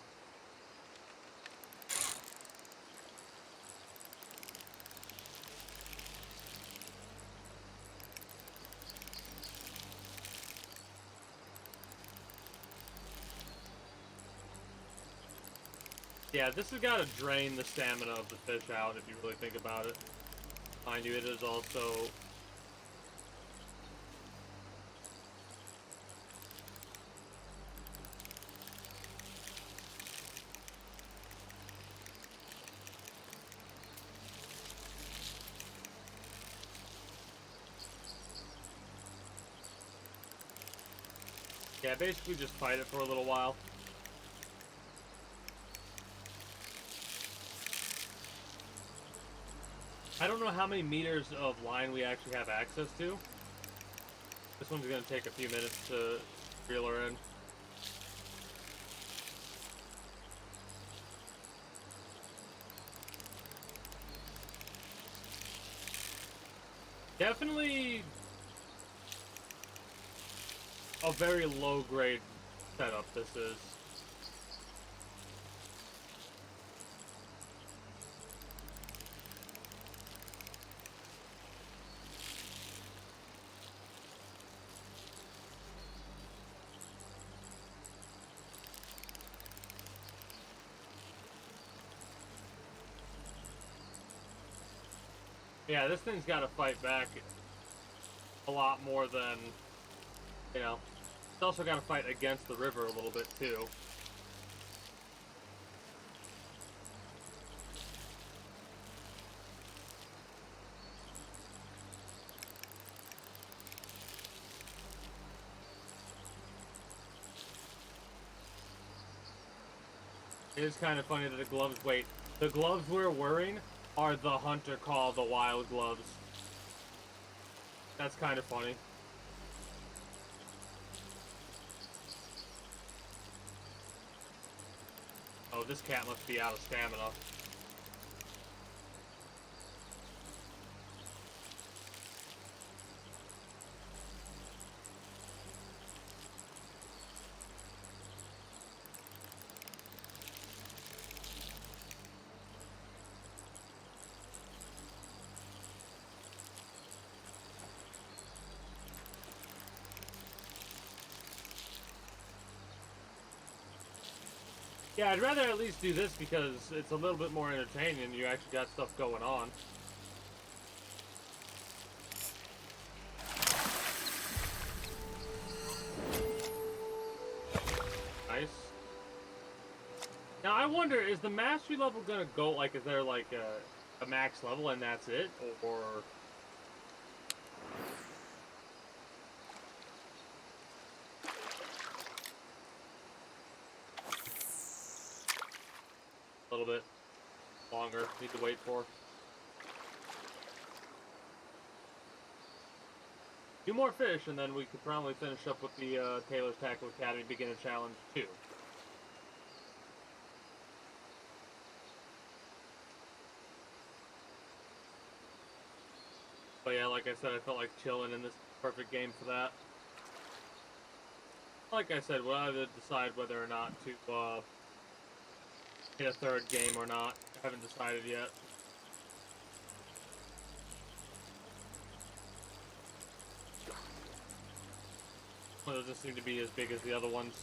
Yeah, this has got to drain the stamina of the fish out if you really think about it. Mind you, it is also... Yeah, basically just fight it for a little while. I don't know how many meters of line we actually have access to. This one's going to take a few minutes to reel her in. Definitely a very low grade setup this is. Yeah, this thing's got to fight back. a lot more than, you know. It's also got to fight against the river a little bit too. It is kind of funny that the gloves, wait, the gloves we're wearing are the hunter call the wild gloves. That's kind of funny. Oh, this cat must be out of stamina. Yeah, I'd rather at least do this because it's a little bit more entertaining and you actually got stuff going on. Nice. Now I wonder, is the mastery level gonna go, like, is there like a max level and that's it? Or... a little bit longer, need to wait for. Two more fish, and then we could probably finish up with the Taylor's Tackle Academy Beginner Challenge 2. But yeah, like I said, I felt like chilling in this perfect game for that. Like I said, we'll either decide whether or not to hit a third game or not. I haven't decided yet. One doesn't seem to be as big as the other ones.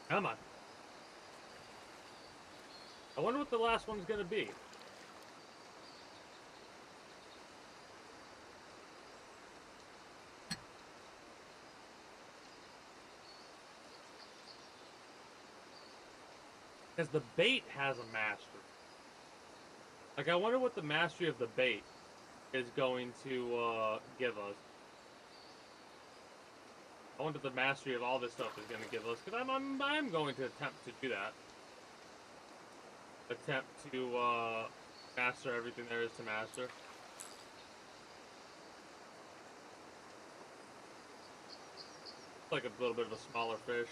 Come on. I wonder what the last one's gonna be. Because the bait has a mastery. Like, I wonder what the mastery of the bait is going to give us. I wonder what the mastery of all this stuff is going to give us, because I'm going to attempt to do that. Attempt to master everything there is to master. It's like a little bit of a smaller fish.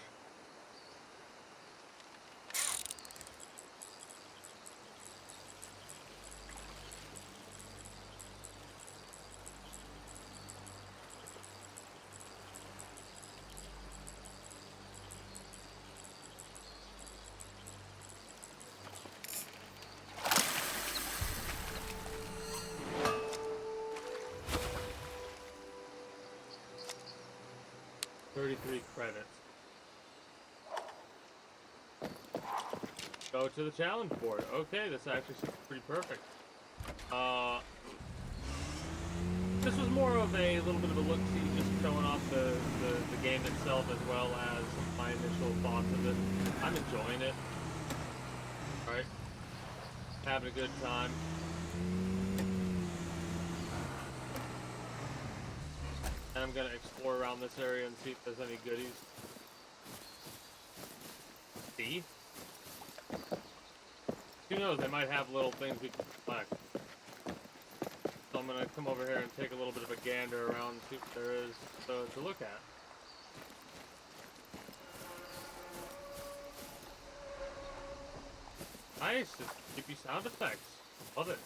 Credits. Go to the challenge board. Okay, this actually seems pretty perfect. This was more of a little bit of a look-see, just showing off the game itself as well as my initial thoughts of it. I'm enjoying it. Alright. Having a good time. And I'm gonna explore around this area and see if there's any goodies. See? Who knows, they might have little things we can collect. So I'm gonna come over here and take a little bit of a gander around and see what there is to look at. Nice, it's creepy sound effects. Love it.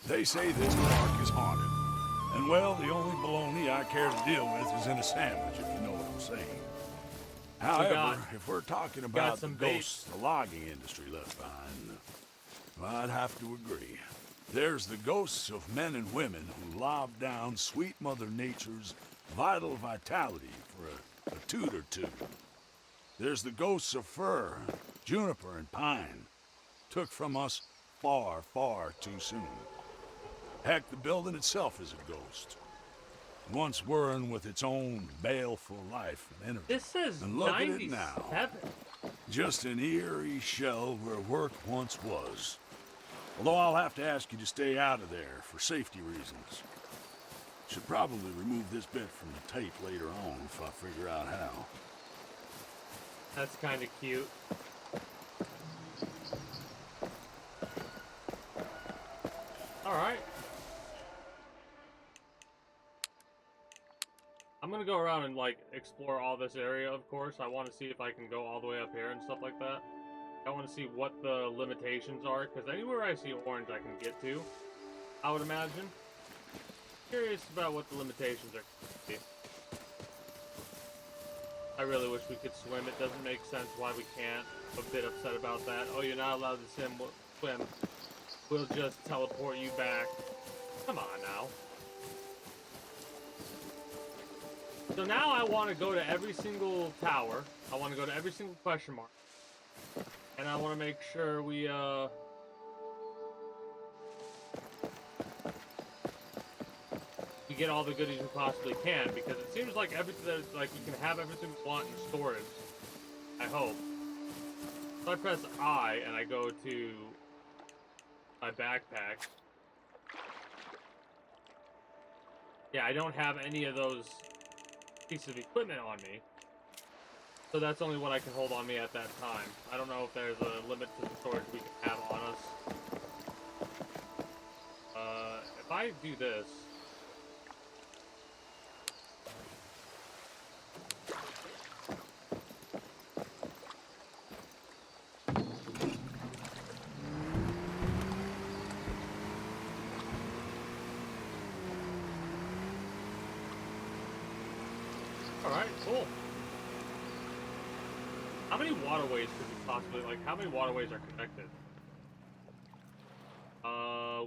They say this park is haunted. And well, the only baloney I care to deal with is in a sandwich, if you know what I'm saying. However, if we're talking about the ghosts the logging industry left behind, well, I'd have to agree. There's the ghosts of men and women who lobbed down sweet Mother Nature's vital vitality for a toot or two. There's the ghosts of fir, juniper, and pine, took from us far, far too soon. Heck, the building itself is a ghost. Once whirring with its own baleful life and energy. This says and look 97. at it now. Just an eerie shell where work once was. Although I'll have to ask you to stay out of there for safety reasons. Should probably remove this bit from the tape later on if I figure out how. That's kind of cute. Alright. I'm gonna go around and, like, explore all this area, of course. I want to see if I can go all the way up here and stuff like that. I want to see what the limitations are, because anywhere I see orange I can get to, I would imagine. Curious about what the limitations are going to be. I really wish we could swim. It doesn't make sense why we can't. I'm a bit upset about that. Oh, you're not allowed to swim. We'll just teleport you back. Come on now. So now I want to go to every single tower. I want to go to every single question mark. And I want to make sure we get all the goodies we possibly can, because it seems like everything, like you can have everything we want in storage. I hope. So I press I and I go to my backpack. Yeah, I don't have any of those pieces of equipment on me. So that's only what I can hold on me at that time. I don't know if there's a limit to the storage we can have on us. If I do this... Alright, cool. How many waterways could we possibly, like, how many waterways are connected?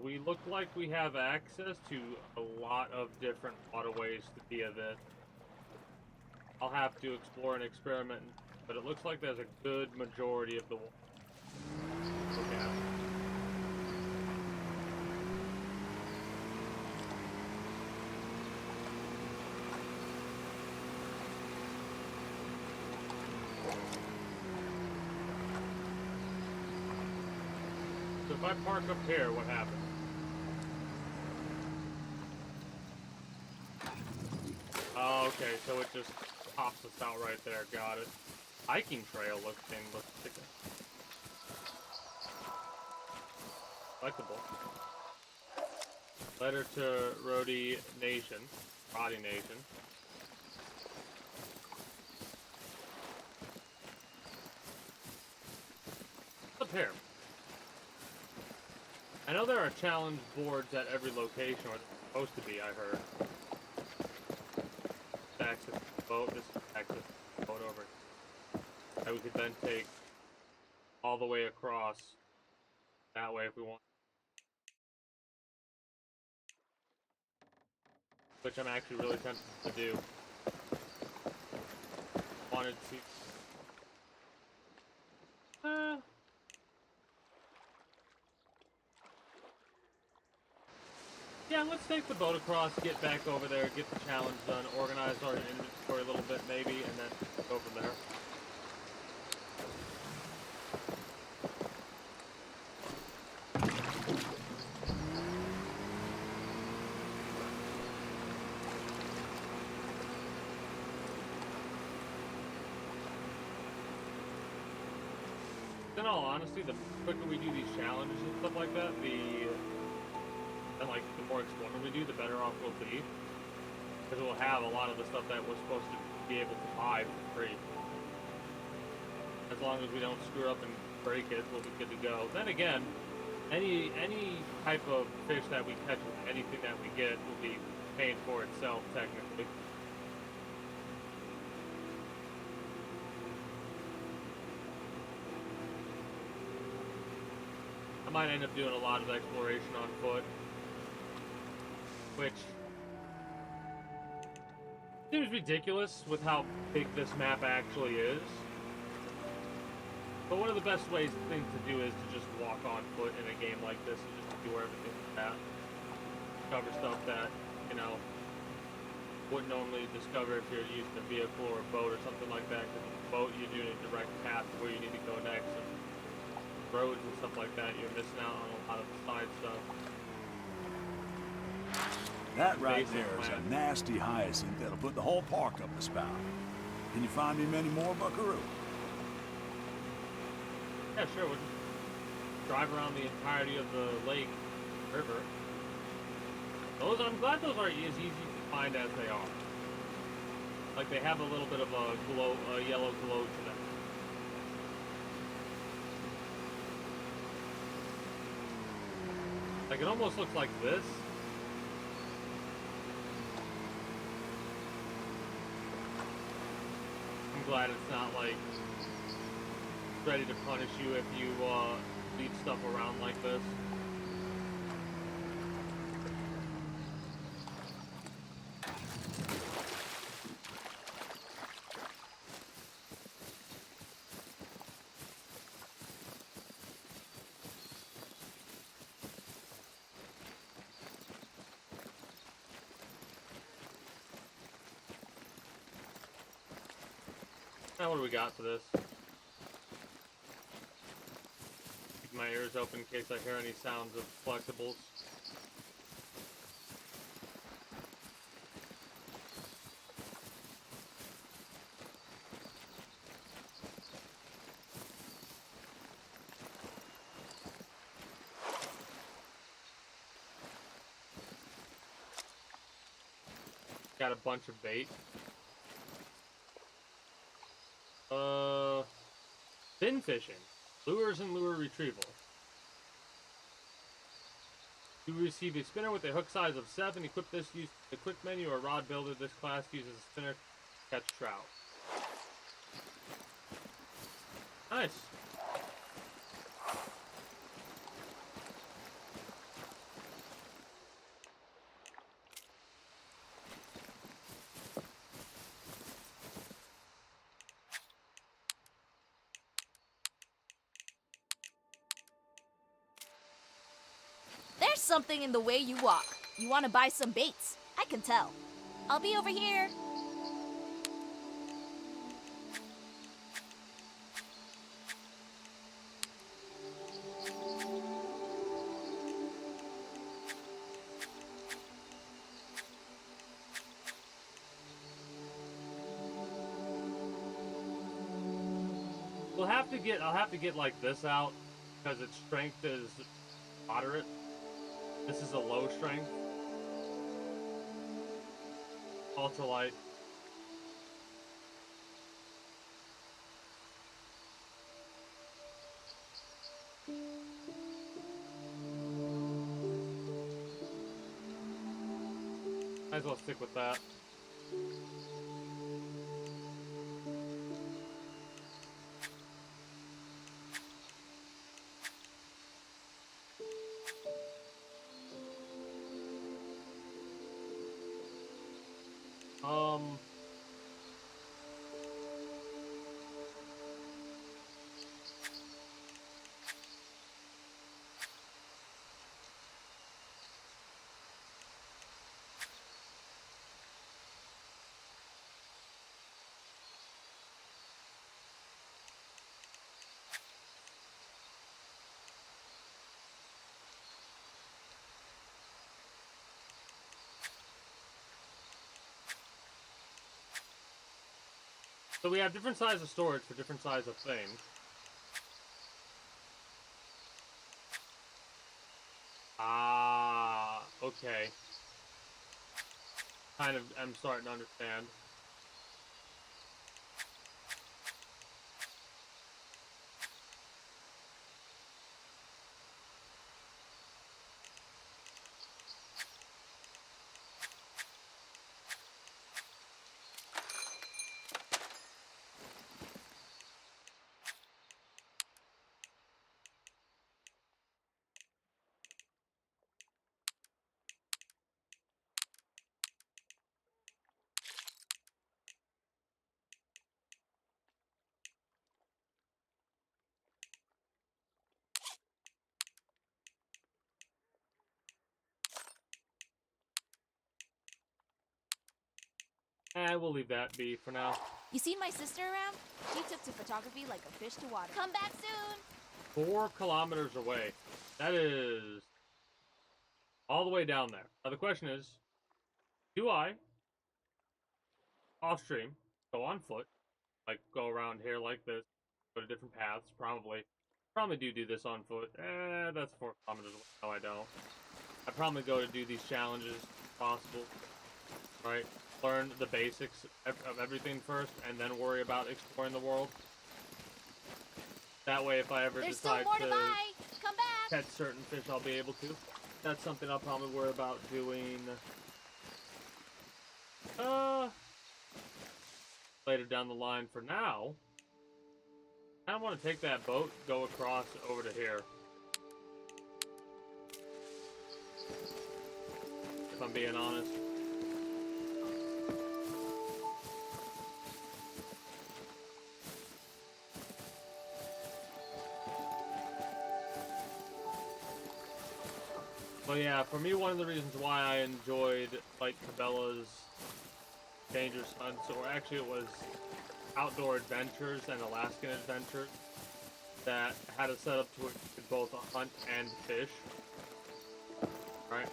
We look like we have access to a lot of different waterways via this. I'll have to explore and experiment, but it looks like there's a good majority of the water. Okay. So if I park up here, what happens? Oh, okay, so it just pops us out right there. Got it. Hiking trail looks collectible. Letter to Roddy Nation. What's up here? I know there are challenge boards at every location, or they're supposed to be, I heard. Access to the boat, this is access to the boat over. That we could then take all the way across that way if we want. Which I'm actually really tempted to do. Wanted to... Yeah, let's take the boat across, get back over there, get the challenge done, organize our inventory a little bit maybe, and then go from there. In all honesty, the quicker we do these challenges and stuff like that, the more exploring we do, the better off we'll be. Because we'll have a lot of the stuff that we're supposed to be able to buy for free. As long as we don't screw up and break it, we'll be good to go. Then again, any type of fish that we catch with anything that we get will be paying for itself technically. I might end up doing a lot of exploration on foot, which seems ridiculous with how big this map actually is. But one of the best things to do is to just walk on foot in a game like this and just see where everything's at. Discover stuff that, you know, wouldn't normally discover if you're using a vehicle or a boat or something like that. Because with a boat, you're doing a direct path to where you need to go next. And roads and stuff like that, you're missing out on a lot of the side stuff. That right there is a nasty hyacinth that'll put the whole park up a spout. Can you find me many more, Buckaroo? Yeah, sure. We'll just drive around the entirety of the lake, river. I'm glad those are as easy to find as they are. Like, they have a little bit of a yellow glow to them. Like, it almost looks like this. I'm glad it's not, like, ready to punish you if you leave stuff around like this. Now what do we got for this? Keep my ears open in case I hear any sounds of collectibles. Got a bunch of bait. Fin fishing. Lures and lure retrieval. You receive a spinner with a hook size of 7. Equip this use the quick menu or rod builder. This class uses a spinner to catch trout. Nice. There's something in the way you walk. You want to buy some baits. I can tell. I'll be over here. I'll have to get like this out because its strength is moderate. This is a low strength. Ultralight. Might as well stick with that. So we have different size of storage for different size of things. Ah, okay. Kind of, I'm starting to understand. we'll leave that be for now. You seen my sister around? She took to photography like a fish to water. Come back soon! 4 kilometers away. That is all the way down there. Now the question is, do I, off stream, go on foot, like go around here like this, go to different paths, probably do this on foot. That's 4 kilometers away. No, I don't. I probably go to do these challenges if possible, right? Learn the basics of everything first, and then worry about exploring the world. That way, if I ever decide to buy. Come back. catch certain fish, I'll be able to. That's something I'll probably worry about doing later down the line. For now, I don't want to take that boat, go across over to here. If I'm being honest. But yeah, for me, one of the reasons why I enjoyed, like, Cabela's Dangerous Hunts, or actually it was Outdoor Adventures and Alaskan Adventures, that had a setup to it you could both hunt and fish, right?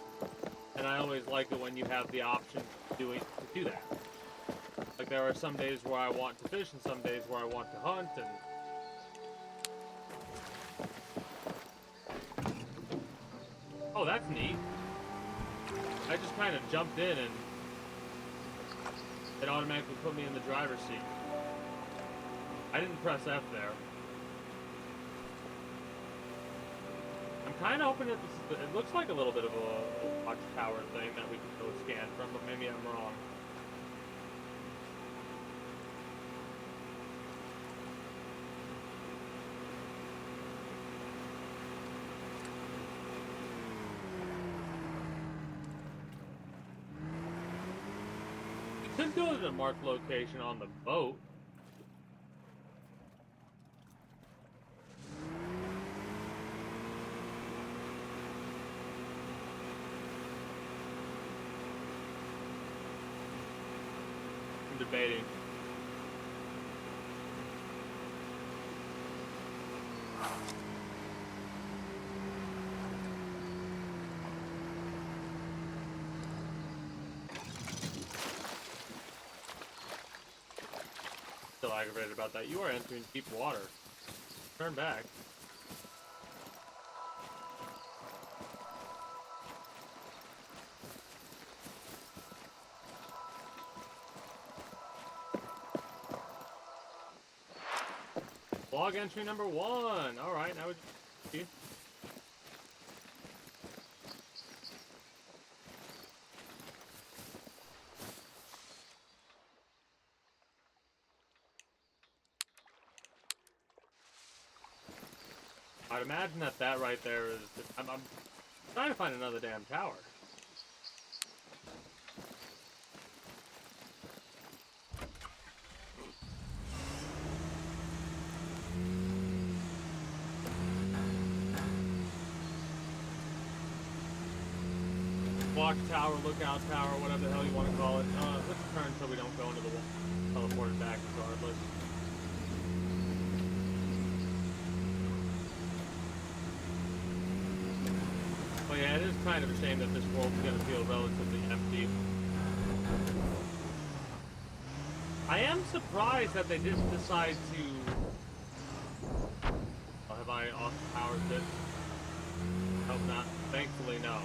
And I always like it when you have the option to do that. Like, there are some days where I want to fish and some days where I want to hunt, and oh, that's neat. I just kind of jumped in and it automatically put me in the driver's seat. I didn't press F there. I'm kind of hoping that this is, it looks like a little bit of a watchtower thing that we can go scan from, but maybe I'm wrong. Could go to the marked location on the boat. I'm debating. Still aggravated about that. You are entering deep water. Turn back. Log entry number 1. Alright, now we see. I'd imagine that right there is... I'm trying to find another damn tower. Watch tower, lookout tower, whatever the hell you want to call it. Let's turn so we don't go into the wall. Teleport it back regardless. But yeah, it is kind of a shame that this world is going to feel relatively empty. I am surprised that they didn't decide to... Oh, have I off-powered this? Hope not. Thankfully, no.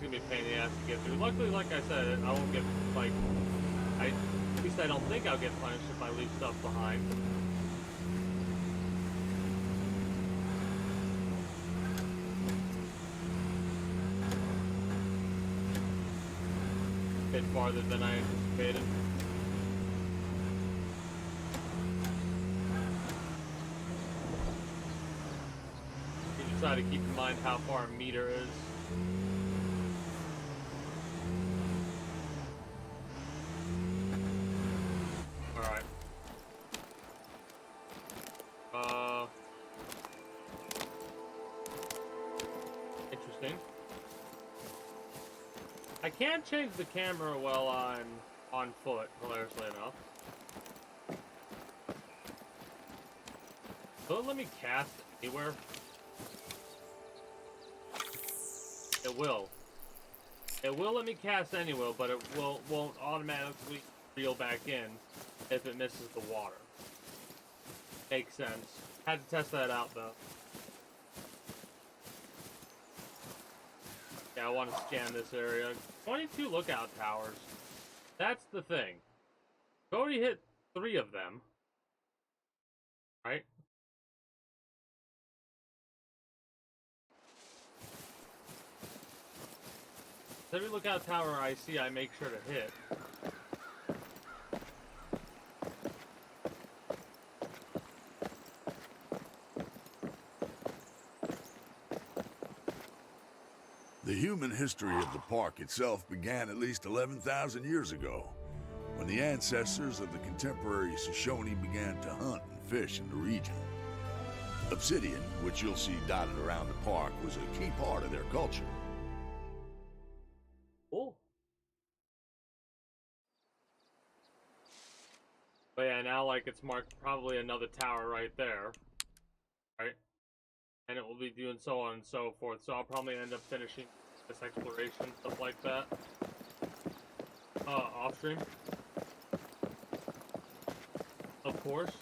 Gonna be a pain in the ass to get through. Luckily, like I said, I won't get, like, at least I don't think I'll get punished if I leave stuff behind. A bit farther than I anticipated. You just try to keep in mind how far a meter is. interesting. I can't change the camera while I'm on foot, hilariously enough. Will it let me cast anywhere? It will. It will let me cast anywhere, but it won't automatically reel back in if it misses the water. Makes sense. Had to test that out though. Yeah, I want to scan this area. 22 lookout towers. That's the thing. I've already hit 3 of them. Right? Every lookout tower I see, I make sure to hit. The human history of the park itself began at least 11,000 years ago, when the ancestors of the contemporary Shoshone began to hunt and fish in the region. Obsidian, which you'll see dotted around the park, was a key part of their culture. Cool. But yeah, now like it's marked probably another tower right there. Right? And it will be doing so on and so forth. So I'll probably end up finishing this exploration, stuff like that. Off stream. Of course.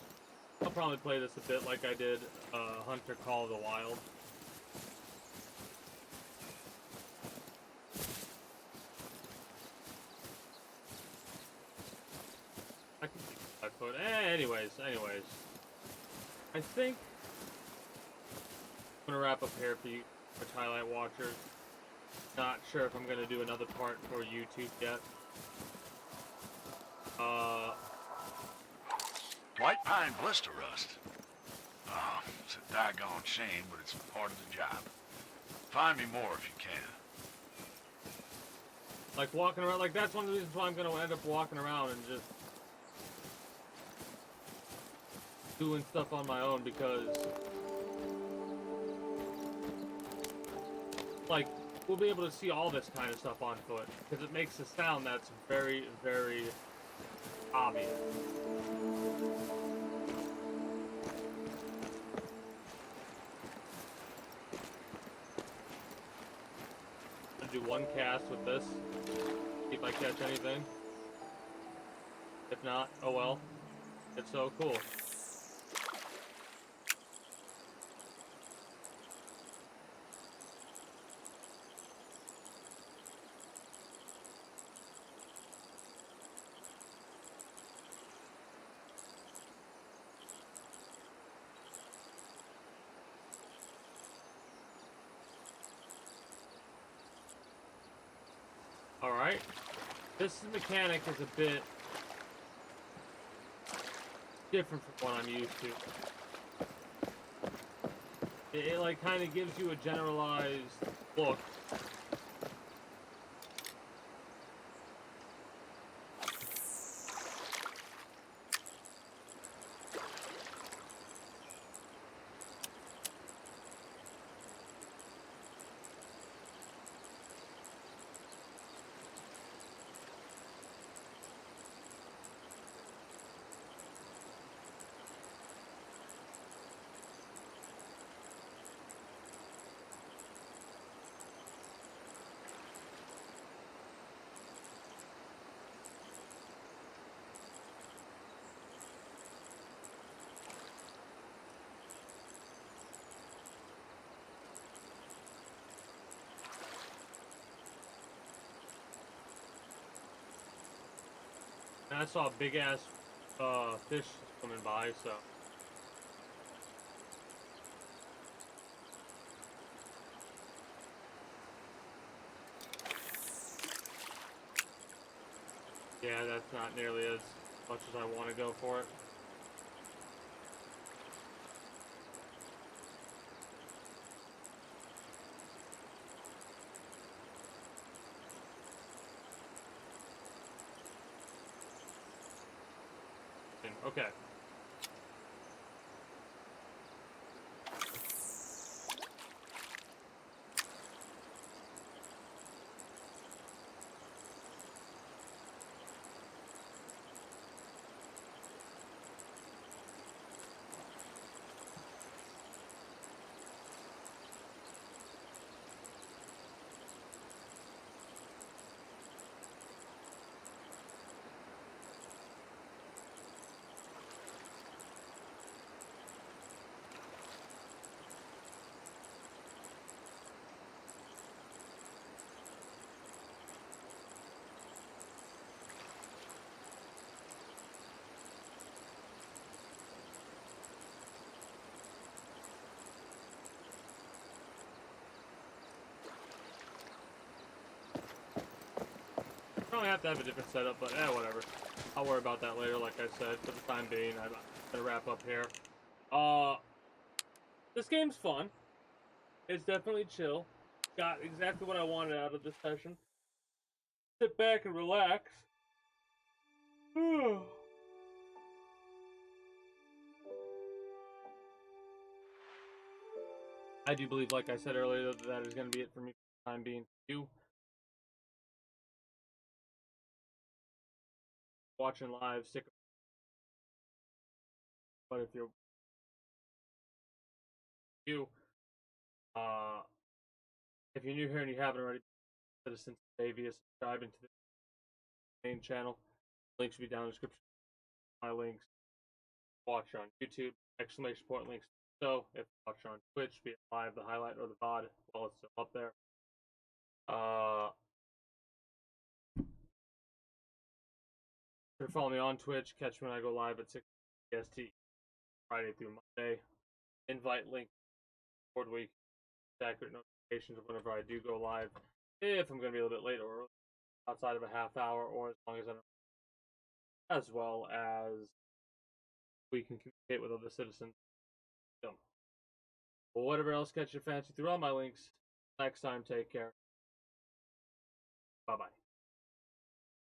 I'll probably play this a bit like I did Hunter Call of the Wild. I can see 5 foot. Anyways. I think I'm gonna wrap up here for you, for Twilight Watchers. Not sure if I'm gonna do another part for YouTube yet. White pine blister rust. Oh, it's a doggone shame, but it's part of the job. Find me more if you can. Like walking around, like that's one of the reasons why I'm gonna end up walking around and just doing stuff on my own, because like we'll be able to see all this kind of stuff on foot, because it makes a sound that's very, very obvious. I'm gonna do one cast with this, see if I catch anything. If not, oh well. It's so cool. Alright. This mechanic is a bit different from what I'm used to. It like kind of gives you a generalized look. And I saw a big ass fish coming by, so. Yeah, that's not nearly as much as I want to go for it. Okay. I have to have a different setup, but whatever. I'll worry about that later, like I said. For the time being, I'm gonna wrap up here. This game's fun. It's definitely chill. Got exactly what I wanted out of this session. Sit back and relax. I do believe, like I said earlier, that is going to be it for me for the time being. You watching live, stick. But if you're you, uh, if you're new here and you haven't already, citizen Davia, subscribe into the main channel. Links should be down in the description. My links. Watch on YouTube! Exclamation point links. So if you watch on Twitch, be it live, the highlight, or the VOD, well, it's still up there. If you're following me on Twitch, catch me when I go live at 6 PST Friday through Monday. Invite link board week, accurate notifications of whenever I do go live. If I'm going to be a little bit late or outside of a half hour, or as long as I, as well as we can communicate with other citizens. So, well, whatever else catch your fancy through all my links. Next time, take care. Bye bye.